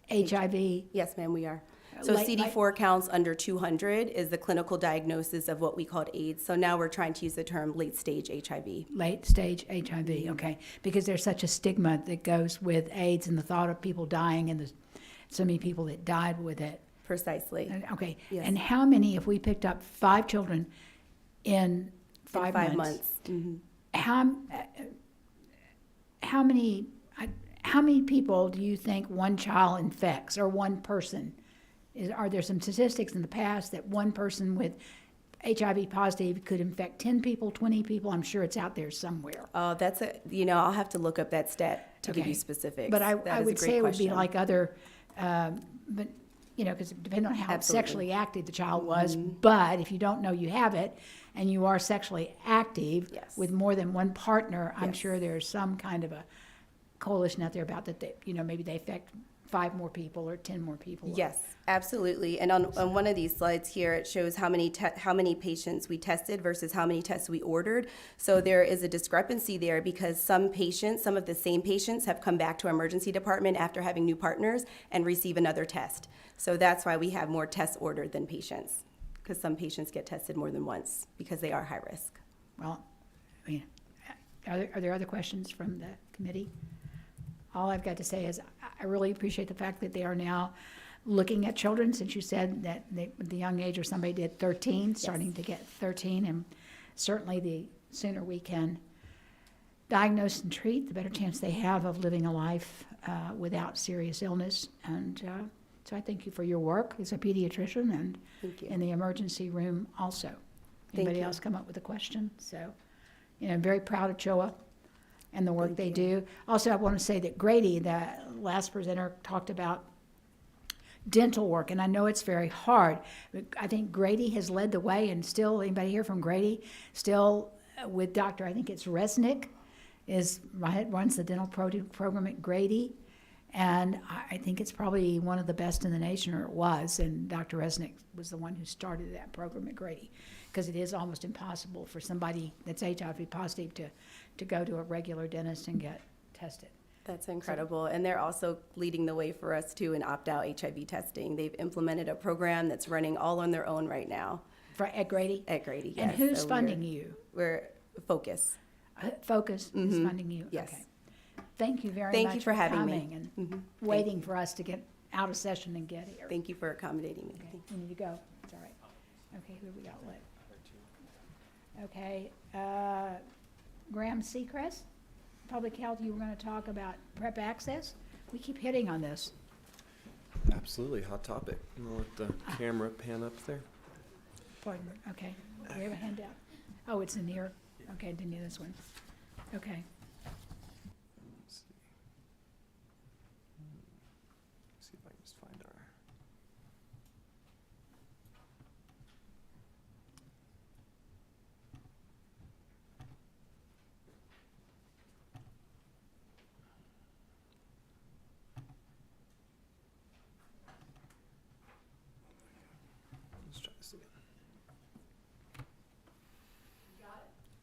HIV? Yes, ma'am, we are. So Like- CD4 counts under 200 is the clinical diagnosis of what we called AIDS. So now we're trying to use the term late-stage HIV. Late-stage HIV, okay. Because there's such a stigma that goes with AIDS and the thought of people dying and there's so many people that died with it. Precisely. Okay, Yes. and how many, if we picked up 5 children in 5 5 months, months. Mhm. how many people do you think one child infects or one person? Are there some statistics in the past that one person with HIV positive could infect 10 people, 20 people? I'm sure it's out there somewhere. That's I'll have to look up that stat to give Okay. you specifics. But I That is a would great say it would be question. like other, but, because depending on how Absolutely. sexually active the child was. But if you don't know you have it and you are sexually active Yes. with more than one partner, I'm Yes. sure there's some kind of a coalition out there about that, maybe they affect 5 more people or 10 more people. Yes, absolutely. And on one of these slides here, it shows how many patients we tested versus how many tests we ordered. So there is a discrepancy there because some of the same patients have come back to our emergency department after having new partners and receive another test. So that's why we have more tests ordered than patients, because some patients get tested more than once because they are high risk. Well, I mean, are there other questions from the committee? All I've got to say is I really appreciate the fact that they are now looking at children, since you said that the young age or somebody did 13, starting to get 13, and certainly the sooner we can diagnose and treat, the better chance they have of living a life without serious illness. And so I thank you for your work as a pediatrician and Thank you. in the emergency room also. Thank Anybody you. else come up with a question? So, I'm very proud of CHOA and the work they do. Also, I want to say that Grady, the last presenter, talked about dental work, and I know it's very hard. But I think Grady has led the way, and still, anybody here from Grady? Still with Dr., I think it's Resnick, runs the dental program at Grady, and I think it's probably one of the best in the nation, or it was, and Dr. Resnick was the one who started that program at Grady, because it is almost impossible for somebody that's HIV positive to go to a regular dentist and get tested. That's incredible. And they're also leading the way for us too in opt-out HIV testing. They've implemented a program that's running all on their own right now At Grady? at Grady. And yes. who's So funding you? We're Focus. Focus is funding you? Yes. Okay. Thank you very Thank much you for having me. coming and waiting for us to get out of session and get here. Thank you for accommodating me. Okay, you need to go. It's all right. Okay, who we got left? Okay, Graham Seacrest, Public Health, you were gonna talk about PrEP access? We keep hitting on this. Absolutely, hot topic. I'm gonna let the camera pan up there. Pardon me, okay. We have a handout. Oh, it's in here? Okay, I didn't need this one. Okay. See if I can just find our. Let's try this again.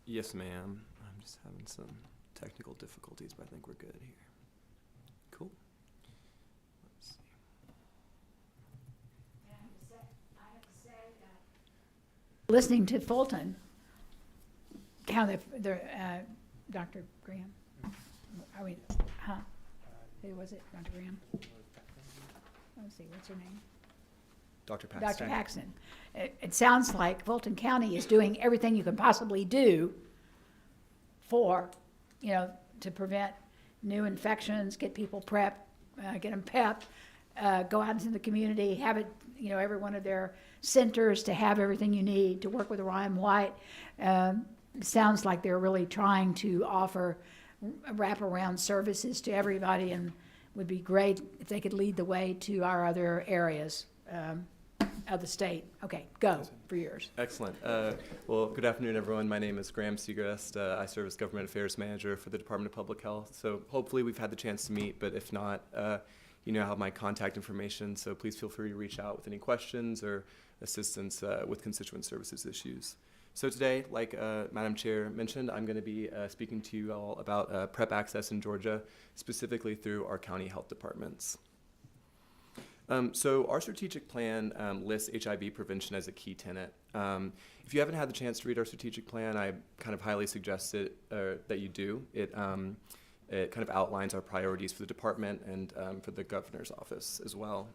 Yes, ma'am. I'm just having some technical difficulties, but I think we're good here. Cool. Let's see. I have to listening to Fulton, Dr. Graham. I mean, who was it? Dr. Graham? Let's see, what's her name? Dr. Paxton. Dr. Paxton. It sounds like Fulton County is doing everything you can possibly do for, to prevent new infections, get people prepped, get them pepped, go out into the community, have it, every one of their centers to have everything you need to work with Ryan White. It sounds like they're really trying to offer wraparound services to everybody, and would be great if they could lead the way to our other areas of the state. Okay, go for yours. Excellent. Well, good afternoon, everyone. My name is Graham Segrest. I serve as Government Affairs Manager for the Department of Public Health. So hopefully we've had the chance to meet, but if not, you know, I have my contact information, so please feel free to reach out with any questions or assistance with constituent services issues. So today, like Madam Chair mentioned, I'm going to be speaking to you all about PrEP access in Georgia, specifically through our county health departments. So our strategic plan lists HIV prevention as a key tenet. If you haven't had the chance to read our strategic plan, I kind of highly suggest that you do. It kind of outlines our priorities for the department and for the governor's office as well.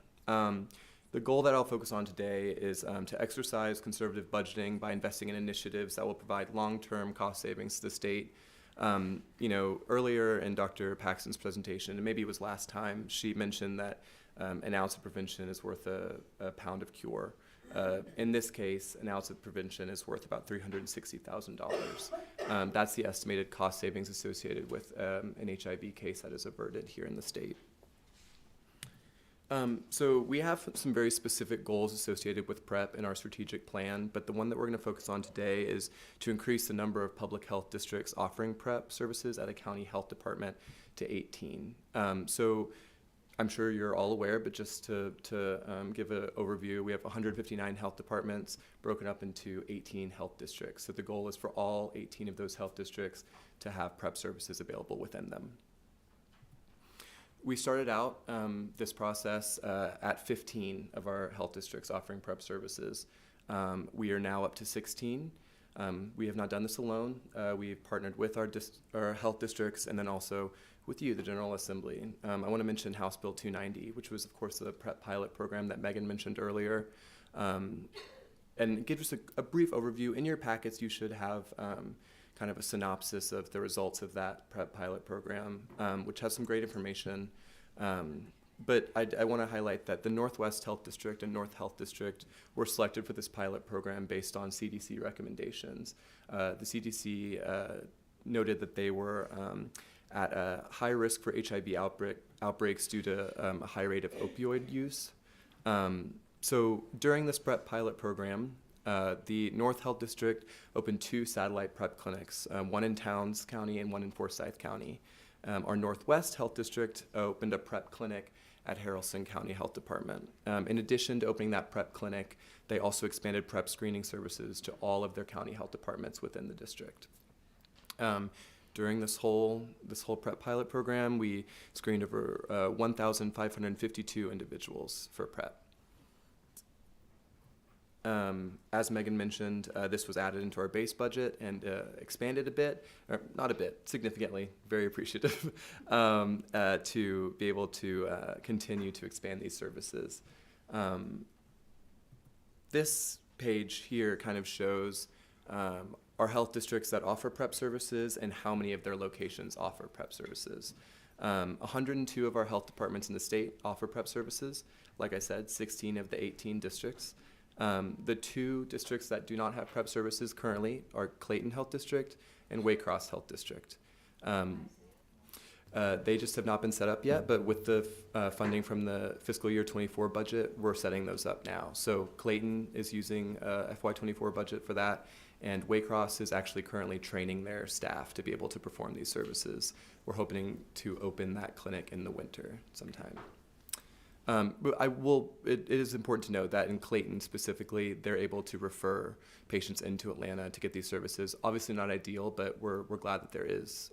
The goal that I'll focus on today is to exercise conservative budgeting by investing in initiatives that will provide long-term cost savings to the state. You know, earlier in Dr. Paxton's presentation, and maybe it was last time, she mentioned that an ounce of prevention is worth a pound of cure. In this case, an ounce of prevention is worth about $360,000. That's the estimated cost savings associated with an HIV case that is averted here in the state. So we have some very specific goals associated with PrEP in our strategic plan, but the one that we're going to focus on today is to increase the number of public health districts offering PrEP services at a county health department to 18. So I'm sure you're all aware, but just to give an overview, we have 159 health departments broken up into 18 health districts. So the goal is for all 18 of those health districts to have PrEP services available within them. We started out this process at 15 of our health districts offering PrEP services. We are now up to 16. We have not done this alone. We've partnered with our health districts and then also with you, the General Assembly. I want to mention House Bill 290, which was, of course, the PrEP pilot program that Megan mentioned earlier. And give us a brief overview. In your packets, you should have kind of a synopsis of the results of that PrEP pilot program, which has some great information. But I want to highlight that the Northwest Health District and North Health District were selected for this pilot program based on CDC recommendations. The CDC noted that they were at a high risk for HIV outbreaks due to a high rate of opioid use. So during this PrEP pilot program, the North Health District opened 2 satellite PrEP clinics, one in Towns County and one in Forsyth County. Our Northwest Health District opened a PrEP clinic at Haralson County Health Department. In addition to opening that PrEP clinic, they also expanded PrEP screening services to all of their county health departments within the district. During this whole PrEP pilot program, we screened over 1,552 individuals for PrEP. As Megan mentioned, this was added into our base budget and expanded a bit, or not a bit, significantly, very appreciative, to be able to continue to expand these services. This page here kind of shows our health districts that offer PrEP services and how many of their locations offer PrEP services. 102 of our health departments in the state offer PrEP services. Like I said, 16 of the 18 districts. The 2 districts that do not have PrEP services currently are Clayton Health District and Waycross Health District. They just have not been set up yet, but with the funding from the fiscal year 24 budget, we're setting those up now. So Clayton is using FY24 budget for that, and Waycross is actually currently training their staff to be able to perform these services. We're hoping to open that clinic in the winter sometime. But it is important to note that in Clayton specifically, they're able to refer patients into Atlanta to get these services. Obviously not ideal, but we're glad that there is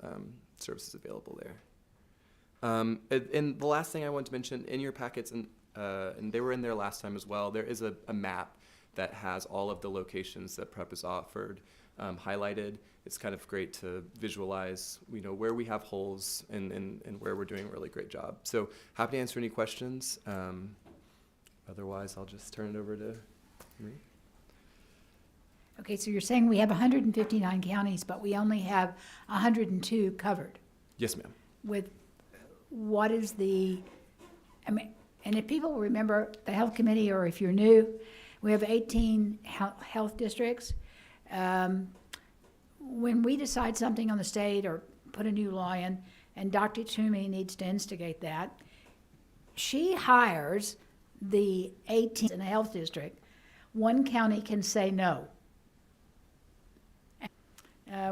services available there. And the last thing I want to mention, in your packets, and they were in there last time as well, there is a map that has all of the locations that PrEP is offered highlighted. It's kind of great to visualize, where we have holes and where we're doing a really great job. So happy to answer any questions. Otherwise, I'll just turn it over to Marie. Okay, so you're saying we have 159 counties, but we only have 102 covered Yes, ma'am. with what is and if people remember the health committee, or if you're new, we have 18 health districts. When we decide something on the state or put a new law in, and Dr. Toomey needs to instigate that, she hires the 18 in a health district. One county can say no.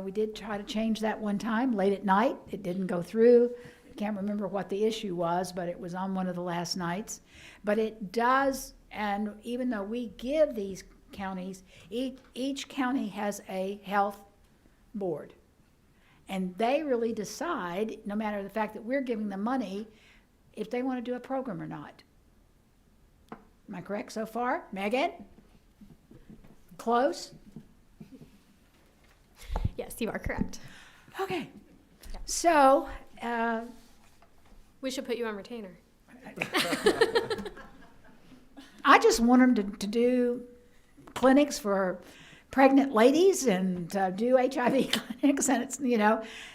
We did try to change that one time, late at night. It didn't go through. I can't remember what the issue was, but it was on one of the last nights. But it does, and even though we give these counties, each county has a health board. And they really decide, no matter the fact that we're giving them money, if they want to do a program or not. Am I correct so far? Megan? Close? Yes, you are correct. Okay. So, We should put you on retainer. I just want them to do clinics for pregnant ladies and do HIV clinics, and it's,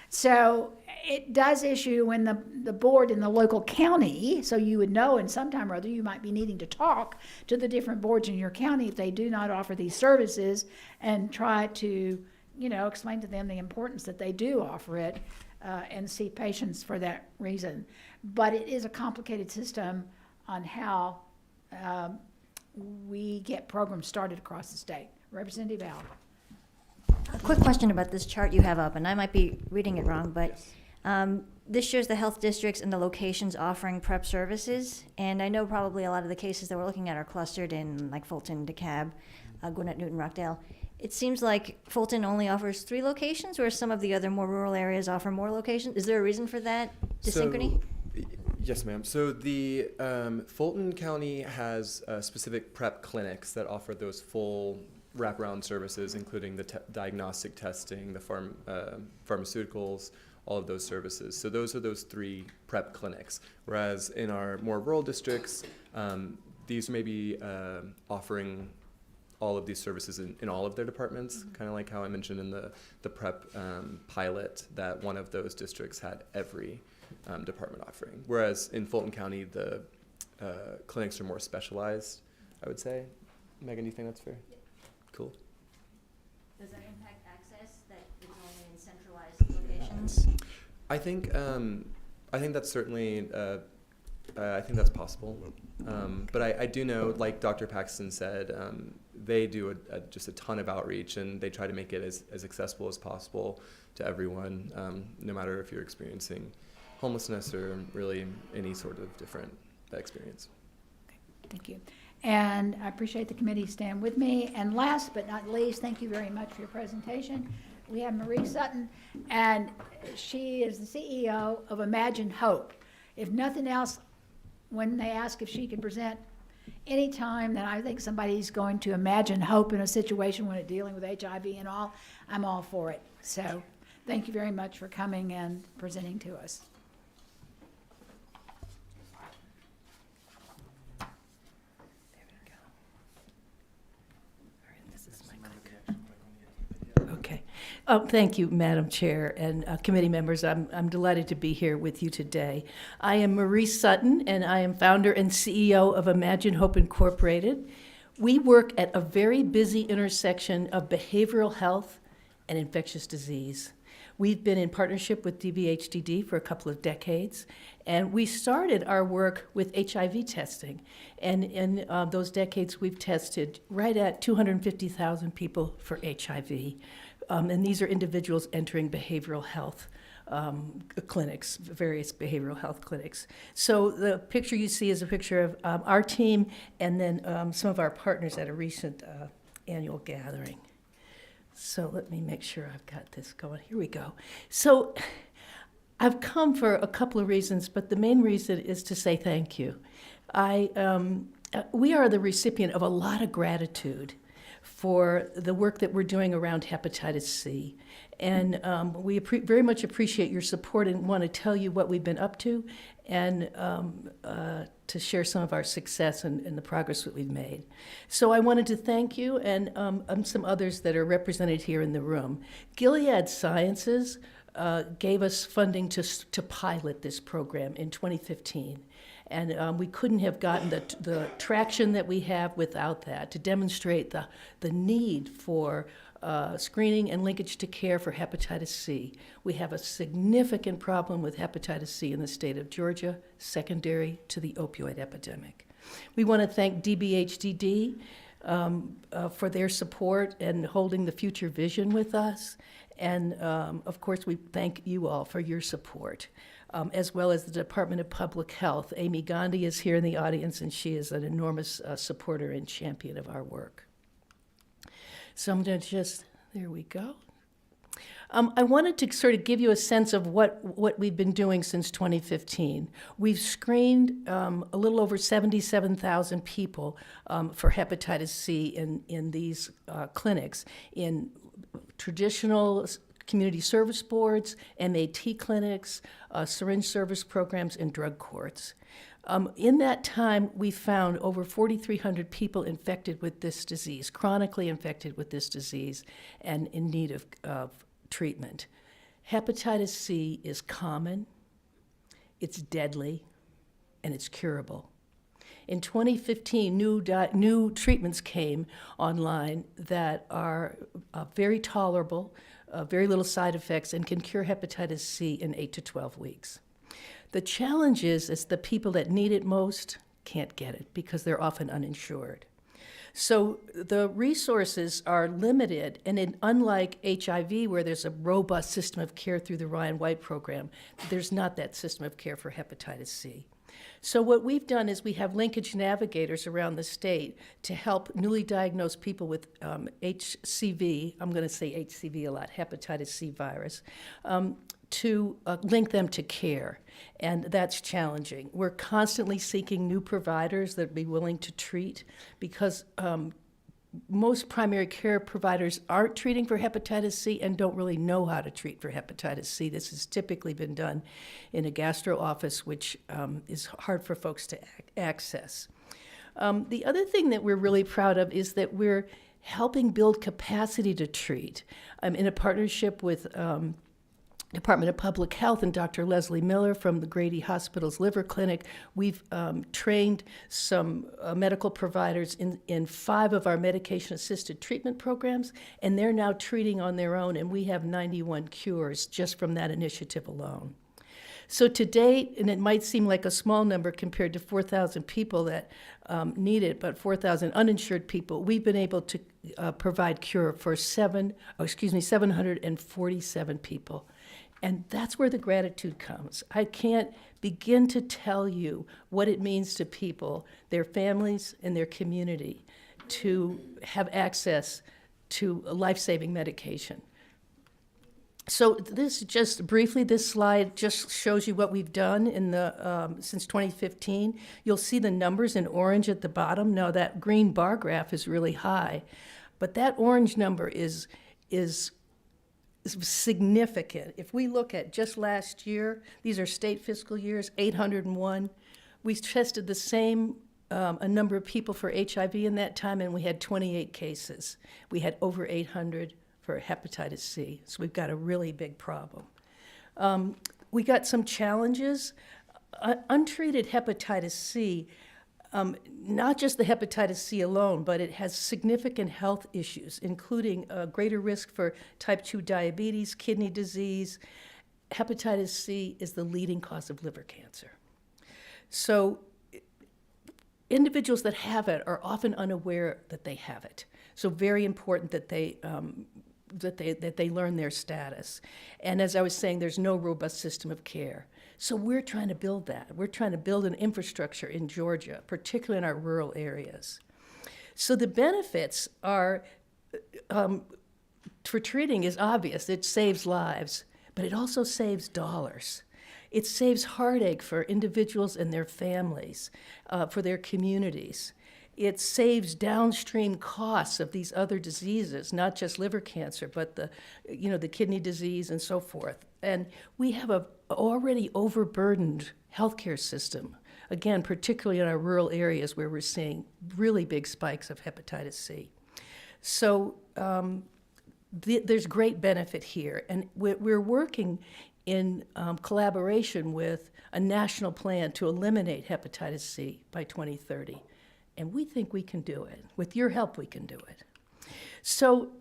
so it does issue when the board in the local county, so you would know, and sometime or other you might be needing to talk to the different boards in your county if they do not offer these services, and try to, explain to them the importance that they do offer it, and see patients for that reason. But it is a complicated system on how we get programs started across the state. Representative Al. A quick question about this chart you have up, and I might be reading it wrong, but this shows the health districts and the locations offering PrEP services. And I know probably a lot of the cases that we're looking at are clustered in like Fulton, DeKalb, Gwinnett, Newton, Rockdale. It seems like Fulton only offers 3 locations, whereas some of the other more rural areas offer more locations. Is there a reason for that dysynchrony? Yes, ma'am. So the Fulton County has specific PrEP clinics that offer those full wraparound services, including the diagnostic testing, the pharmaceuticals, all of those services. So those are those 3 PrEP clinics. Whereas in our more rural districts, these may be offering all of these services in all of their departments, kind of like how I mentioned in the PrEP pilot, that one of those districts had every department offering. Whereas in Fulton County, the clinics are more specialized, I would say. Megan, do you think that's fair? Yeah. Cool. Does that impact access, that it's only in centralized locations? I think that's certainly, I think that's possible. But I do know, like Dr. Paxton said, they do just a ton of outreach, and they try to make it as accessible as possible to everyone, no matter if you're experiencing homelessness or really any sort of different experience. Okay, thank you. And I appreciate the committee stand with me. And last but not least, thank you very much for your presentation. We have Marie Sutton, and she is the CEO of Imagine Hope. If nothing else, when they ask if she can present any time that I think somebody's going to imagine hope in a situation when it's dealing with HIV and all, I'm all for it. So thank you very much for coming and presenting to us. Okay. Thank you, Madam Chair and committee members. I'm delighted to be here with you today. I am Marie Sutton, and I am founder and CEO of Imagine Hope Incorporated. We work at a very busy intersection of behavioral health and infectious disease. We've been in partnership with DBHDD for a couple of decades, and we started our work with HIV testing. And in those decades, we've tested right at 250,000 people for HIV. And these are individuals entering behavioral health clinics, various behavioral health clinics. So the picture you see is a picture of our team and then some of our partners at a recent annual gathering. So let me make sure I've got this going. Here we go. So I've come for a couple of reasons, but the main reason is to say thank you. I we are the recipient of a lot of gratitude for the work that we're doing around hepatitis C. And we very much appreciate your support and want to tell you what we've been up to and to share some of our success and the progress that we've made. So I wanted to thank you and some others that are represented here in the room. Gilead Sciences gave us funding to pilot this program in 2015. And we couldn't have gotten the traction that we have without that, to demonstrate the need for screening and linkage to care for hepatitis C. We have a significant problem with hepatitis C in the state of Georgia, secondary to the opioid epidemic. We want to thank DBHDD for their support and holding the future vision with us. And of course, we thank you all for your support, as well as the Department of Public Health. Amy Gandhi is here in the audience, and she is an enormous supporter and champion of our work. So I'm going to there we go. I wanted to sort of give you a sense of what we've been doing since 2015. We've screened a little over 77,000 people for hepatitis C in these clinics, in traditional community service boards, MAT clinics, syringe service programs, and drug courts. In that time, we found over 4,300 people infected with this disease, chronically infected with this disease, and in need of treatment. Hepatitis C is common, it's deadly, and it's curable. In 2015, new treatments came online that are very tolerable, very little side effects, and can cure hepatitis C in 8 to 12 weeks. The challenge is the people that need it most can't get it because they're often uninsured. So the resources are limited, and unlike HIV, where there's a robust system of care through the Ryan White program, there's not that system of care for hepatitis C. So what we've done is we have linkage navigators around the state to help newly diagnosed people with HCV, I'm going to say HCV a lot, hepatitis C virus, to link them to care, and that's challenging. We're constantly seeking new providers that would be willing to treat because most primary care providers aren't treating for hepatitis C and don't really know how to treat for hepatitis C. This has typically been done in a gastro office, which is hard for folks to access. The other thing that we're really proud of is that we're helping build capacity to treat. In a partnership with Department of Public Health and Dr. Leslie Miller from the Grady Hospital's Liver Clinic, we've trained some medical providers in 5 of our medication-assisted treatment programs, and they're now treating on their own, and we have 91 cures just from that initiative alone. So to date, and it might seem like a small number compared to 4,000 people that need it, but 4,000 uninsured people, we've been able to provide cure for 747 people. And that's where the gratitude comes. I can't begin to tell you what it means to people, their families, and their community to have access to life-saving medication. So this just briefly, this slide just shows you what we've done in the since 2015. You'll see the numbers in orange at the bottom. Now that green bar graph is really high, but that orange number is significant. If we look at just last year, these are state fiscal years, 801. We tested the same a number of people for HIV in that time, and we had 28 cases. We had over 800 for hepatitis C, so we've got a really big problem. We got some challenges. Untreated hepatitis C, not just the hepatitis C alone, but it has significant health issues, including a greater risk for type 2 diabetes, kidney disease. Hepatitis C is the leading cause of liver cancer. So individuals that have it are often unaware that they have it. So very important that they learn their status. And as I was saying, there's no robust system of care. So we're trying to build that. We're trying to build an infrastructure in Georgia, particularly in our rural areas. So the benefits are, for treating is obvious. It saves lives, but it also saves dollars. It saves heartache for individuals and their families, for their communities. it saves downstream costs of these other diseases, not just liver cancer, but the kidney disease and so forth. And we have a already overburdened healthcare system, again, particularly in our rural areas where we're seeing really big spikes of hepatitis C. So there's great benefit here, and we're working in collaboration with a national plan to eliminate hepatitis C by 2030. And we think we can do it. With your help, we can do it. So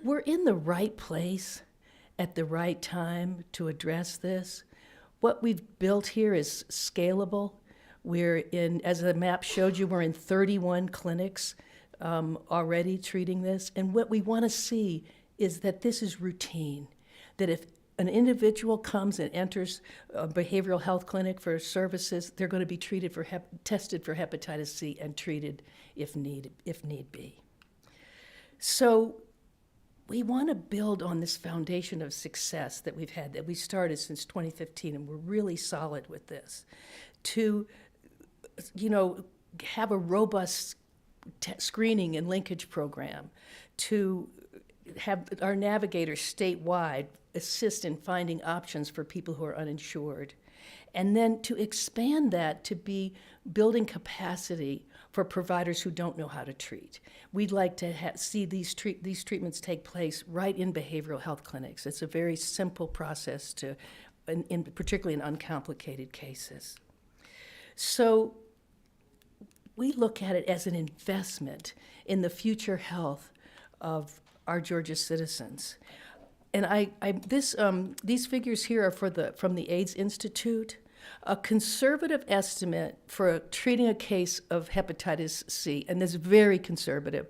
we're in the right place at the right time to address this. What we've built here is scalable. We're in, as the map showed you, we're in 31 clinics already treating this. And what we want to see is that this is routine, that if an individual comes and enters a behavioral health clinic for services, they're going to be tested for hepatitis C and treated if need be. So we want to build on this foundation of success that we've had, that we started since 2015, and we're really solid with this, to, have a robust screening and linkage program, to have our navigators statewide assist in finding options for people who are uninsured, and then to expand that to be building capacity for providers who don't know how to treat. We'd like to see these treatments take place right in behavioral health clinics. It's a very simple process particularly in uncomplicated cases. So we look at it as an investment in the future health of our Georgia citizens. And these figures here are from the AIDS Institute. A conservative estimate for treating a case of hepatitis C, and this is very conservative,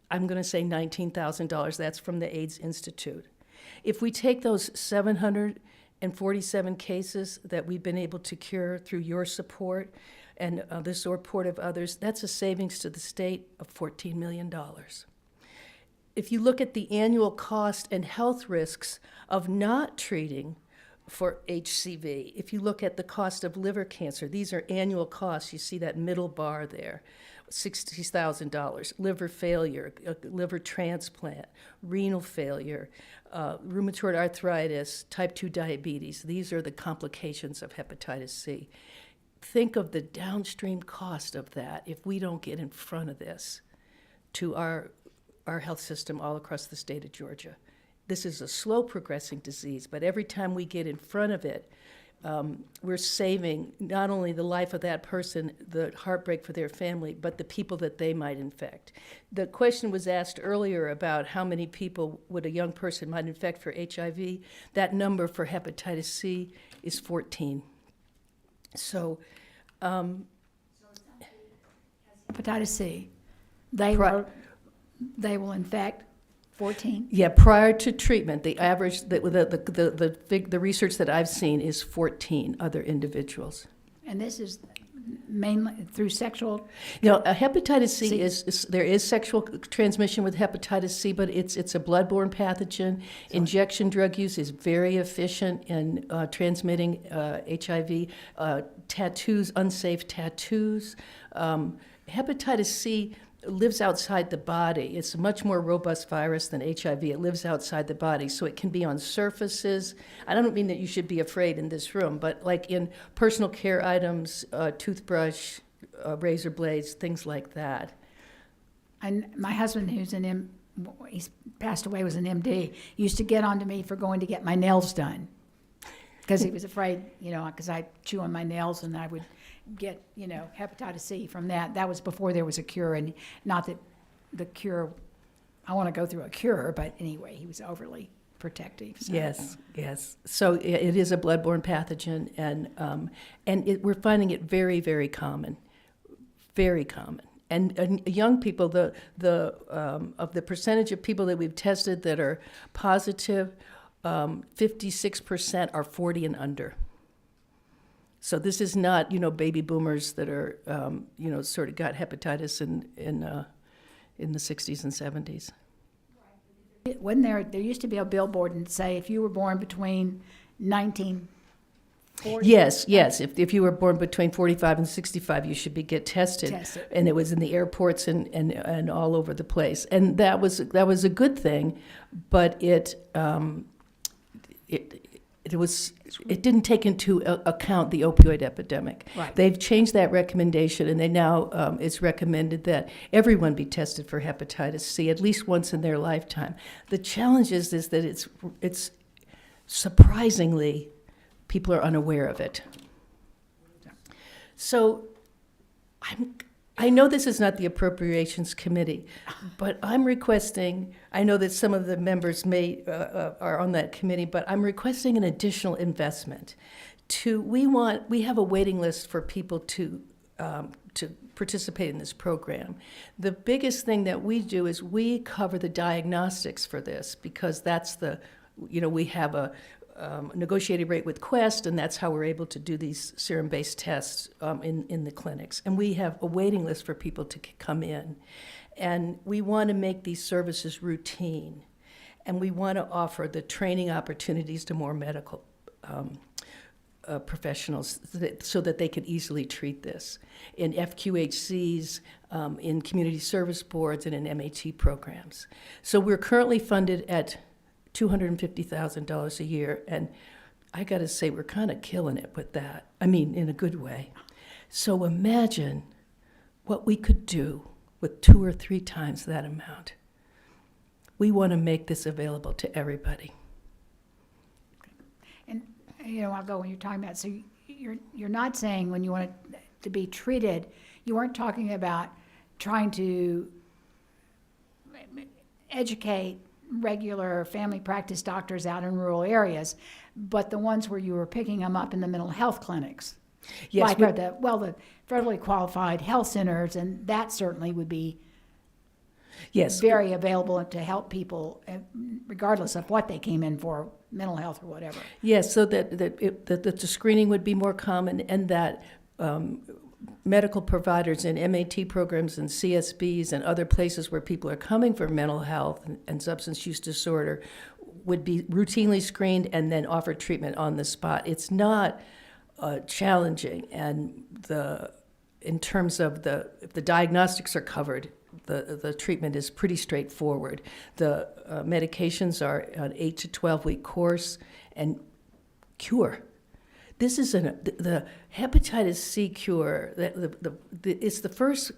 I'm going to say $19,000. That's from the AIDS Institute. If we take those 747 cases that we've been able to cure through your support and the support of others, that's a savings to the state of $14 million. If you look at the annual cost and health risks of not treating for HCV, if you look at the cost of liver cancer, these are annual costs. You see that middle bar there, $60,000. Liver failure, liver transplant, renal failure, rheumatoid arthritis, type 2 diabetes. These are the complications of hepatitis C. Think of the downstream cost of that if we don't get in front of this to our health system all across the state of Georgia. This is a slow progressing disease, but every time we get in front of it, we're saving not only the life of that person, the heartbreak for their family, but the people that they might infect. The question was asked earlier about how many people would a young person might infect for HIV. That number for hepatitis C is 14. So Hepatitis C, they will infect 14? yeah, prior to treatment, the average, the research that I've seen is 14 other individuals. And this is mainly through sexual? Hepatitis C C. there is sexual transmission with hepatitis C, but it's a bloodborne pathogen. Injection drug use is very efficient in transmitting HIV. Tattoos, unsafe tattoos. Hepatitis C lives outside the body. It's a much more robust virus than HIV. It lives outside the body, so it can be on surfaces. I don't mean that you should be afraid in this room, but like in personal care items, toothbrush, razor blades, things like that. And my husband, he's passed away, was an MD, used to get onto me for going to get my nails done because he was afraid, because I chew on my nails and I would get, hepatitis C from that. That was before there was a cure, and not that the cure, I want to go through a cure, but anyway, he was overly protective. So. Yes. So it is a bloodborne pathogen, and we're finding it very, very common, very common. And young people, of the percentage of people that we've tested that are positive, 56% are 40 and under. So this is not, baby boomers that are, sort of got hepatitis in the 60s and 70s. Wasn't there used to be a billboard and say if you were born between 1950 Yes, yes. If you were born between 45 and 65, you should get tested. Tested. And it was in the airports and all over the place. And that was a good thing, but it didn't take into account the opioid epidemic. Right. They've changed that recommendation, and they now it's recommended that everyone be tested for hepatitis C at least once in their lifetime. The challenge is that it's surprisingly people are unaware of it. So I know this is not the Appropriations Committee, but I'm requesting, I know that some of the members are on that committee, but I'm requesting an additional investment. We have a waiting list for people to participate in this program. The biggest thing that we do is we cover the diagnostics for this, because that's we have a negotiated rate with Quest, and that's how we're able to do these serum-based tests in the clinics. And we have a waiting list for people to come in. And we want to make these services routine. And we want to offer the training opportunities to more medical professionals so that they can easily treat this in FQHCs, in community service boards, and in MAT programs. So we're currently funded at $250,000 a year, and I got to say, we're kind of killing it with that. I mean, in a good way. So imagine what we could do with 2 or 3 times that amount. We want to make this available to everybody. And, I'll go when you're talking about, so you're not saying when you want it to be treated, you weren't talking about trying to educate regular family practice doctors out in rural areas, but the ones where you were picking them up in the mental health clinics. Yes, Like the federally qualified health centers, and that certainly would be yes, very available to help people, regardless of what they came in for, mental health or whatever. yes, so that the screening would be more common, and that medical providers in MAT programs and CSBs and other places where people are coming for mental health and substance use disorder would be routinely screened and then offer treatment on the spot. It's not challenging, and in terms of if the diagnostics are covered, the treatment is pretty straightforward. The medications are an 8 to 12-week course and cure. This is the hepatitis C cure. It's the first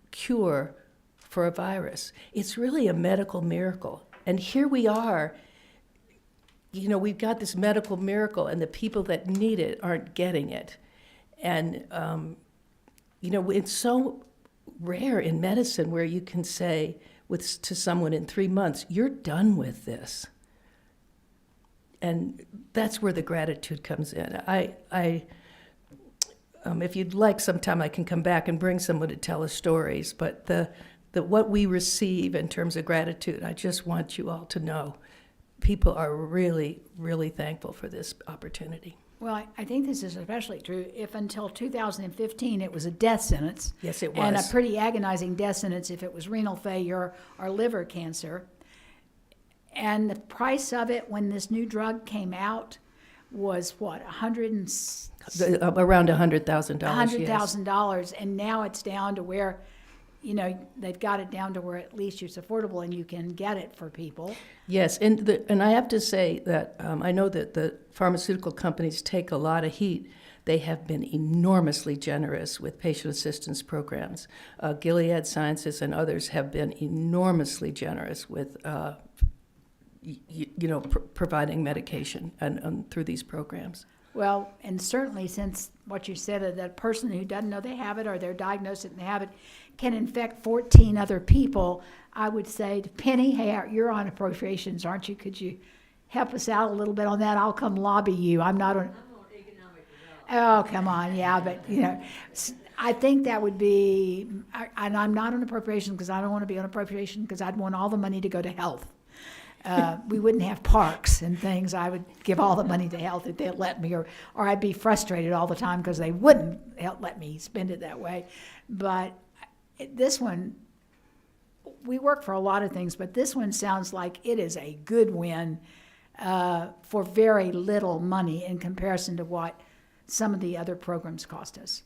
cure for a virus. It's really a medical miracle. And here we are, we've got this medical miracle, and the people that need it aren't getting it. And, it's so rare in medicine where you can say to someone in 3 months, you're done with this. And that's where the gratitude comes in. If you'd like, sometime I can come back and bring someone to tell us stories. But what we receive in terms of gratitude, I just want you all to know, people are really, really thankful for this opportunity. Well, I think this is especially true if until 2015 it was a death sentence. Yes, it And a was. pretty agonizing death sentence if it was renal failure or liver cancer. And the price of it when this new drug came out was what, Around $100,000. $100,000, and now it's down to where, they've got it down to where at least it's affordable and you can get it for people. Yes, and I have to say that I know that the pharmaceutical companies take a lot of heat. They have been enormously generous with patient assistance programs. Gilead Sciences and others have been enormously generous with providing medication and through these programs. Well, and certainly since what you said, that person who doesn't know they have it or they're diagnosed and they have it can infect 14 other people, I would say to Penny, hey, you're on appropriations, aren't you? Could you help us out a little bit on that? I'll come lobby you. I'm not on economic development. Oh, come on, yeah, but, I think that would be, and I'm not on appropriation because I don't want to be on appropriation because I'd want all the money to go to health. We wouldn't have parks and things. I would give all the money to health if they'd let me, or I'd be frustrated all the time because they wouldn't let me spend it that way. But this one, we work for a lot of things, but this one sounds like it is a good win for very little money in comparison to what some of the other programs cost us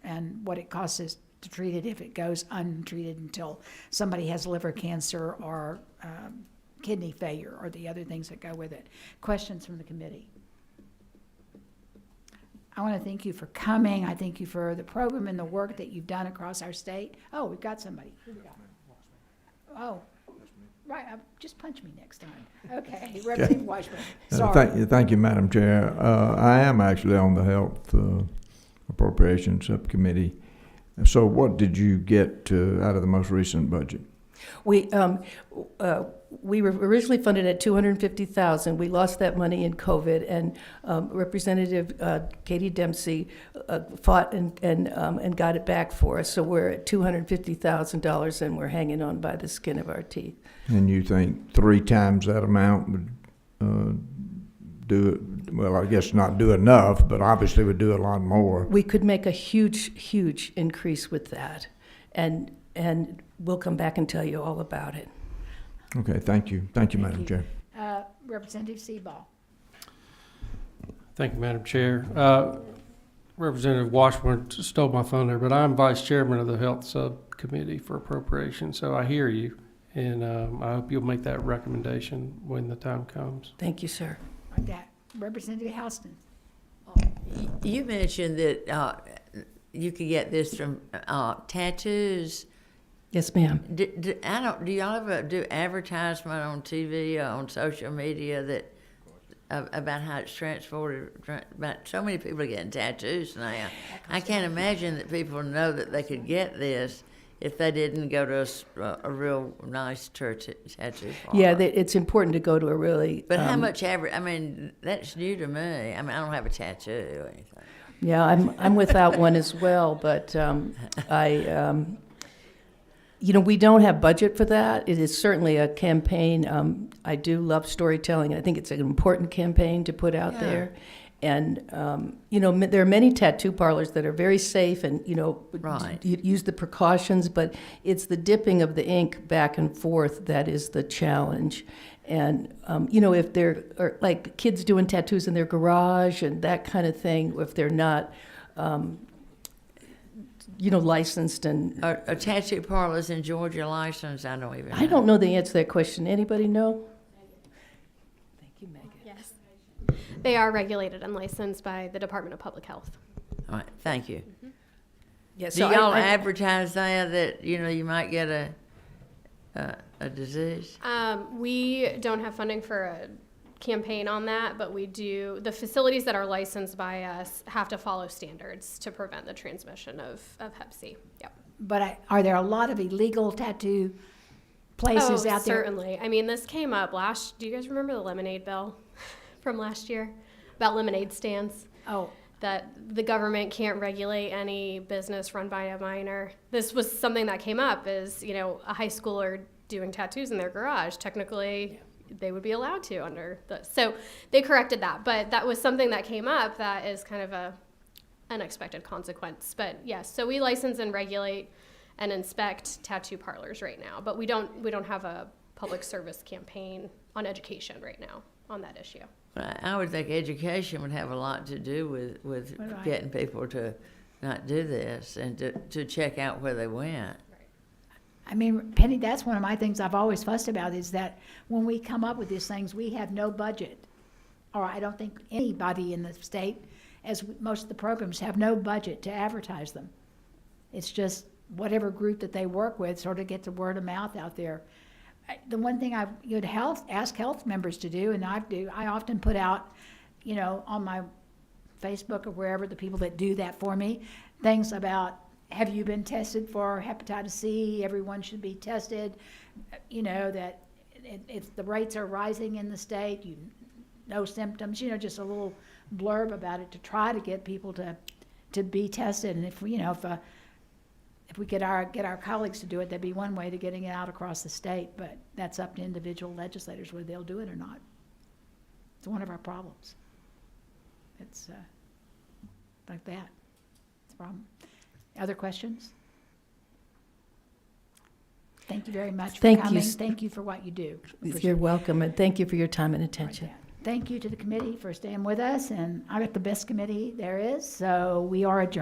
and what it costs us to treat it if it goes untreated until somebody has liver cancer or kidney failure or the other things that go with it. Questions from the committee? I want to thank you for coming. I thank you for the program and the work that you've done across our state. Oh, we've got somebody. Who we got? Oh, right. Just punch me next time. Okay, Representative Washburn. Sorry. Thank you, Madam Chair. I am actually on the Health Appropriations Subcommittee. So what did you get out of the most recent budget? We were originally funded at $250,000. We lost that money in COVID, and Representative Katie Dempsey fought and got it back for us. So we're at $250,000, and we're hanging on by the skin of our teeth. And you think 3 times that amount would do it? Well, I guess not do enough, but obviously would do a lot more. We could make a huge increase with that, and we'll come back and tell you all about it. Okay, thank you. Thank you, Madam Chair. Representative Seaball. Thank you, Madam Chair. Representative Washburn stole my thunder, but I'm Vice Chairman of the Health Subcommittee for Appropriations, so I hear you, and I hope you'll make that recommendation when the time comes. Thank you, sir. Like that. Representative Houston. You mentioned that you could get this from tattoos. Yes, ma'am. Do y'all ever do advertisement on TV or on social media that about how it's transported? About so many people are getting tattoos now. I can't imagine that people know that they could get this if they didn't go to a real nice tattoo parlor. Yeah, it's important to go to a really. But how much I mean, that's new to me. I mean, I don't have a tattoo or anything. Yeah, I'm without one as well, but we don't have budget for that. It is certainly a campaign. I do love storytelling. I think it's an important campaign to put out there. And, there are many tattoo parlors that are very safe and, Right. use the precautions, but it's the dipping of the ink back and forth that is the challenge. And, if there are like kids doing tattoos in their garage and that kind of thing, if they're not, licensed and. Are tattoo parlors in Georgia licensed? I don't even know. I don't know the answer to that question. Anybody know? Thank you, Megan. Yes. They are regulated and licensed by the Department of Public Health. All right, thank you. Yeah, Do y'all advertise there that, you might get a disease? We don't have funding for a campaign on that, but we do. The facilities that are licensed by us have to follow standards to prevent the transmission of Hep C. Yep. But are there a lot of illegal tattoo places out there? Certainly. I mean, this came up do you guys remember the lemonade bill from last year about lemonade stands? Oh, That the government can't regulate any business run by a minor. This was something that came up is, a high schooler doing tattoos in their garage. Technically, they would be allowed to under this. So they corrected that. But that was something that came up that is kind of a unexpected consequence. But yes, so we license and regulate and inspect tattoo parlors right now. But we don't have a public service campaign on education right now on that issue. I would think education would have a lot to do with Right. getting people to not do this and to check out where they went. I mean, Penny, that's one of my things I've always fussed about is that when we come up with these things, we have no budget. Or I don't think anybody in the state, as most of the programs, have no budget to advertise them. It's just whatever group that they work with sort of gets the word of mouth out there. The one thing you'd ask health members to do, and I often put out, on my Facebook or wherever, the people that do that for me, things about, have you been tested for hepatitis C? Everyone should be tested. That if the rates are rising in the state, no symptoms, just a little blurb about it to try to get people to be tested. And if we get our colleagues to do it, that'd be one way to getting it out across the state. But that's up to individual legislators whether they'll do it or not. It's one of our problems. It's like that. It's a problem. Other questions? Thank you very much for Thank you. coming. Thank you for what you do. You're welcome, and thank you for your time and attention. Appreciate it. Thank you to the committee for staying with us, and I got the best committee there is, so we are adjourned.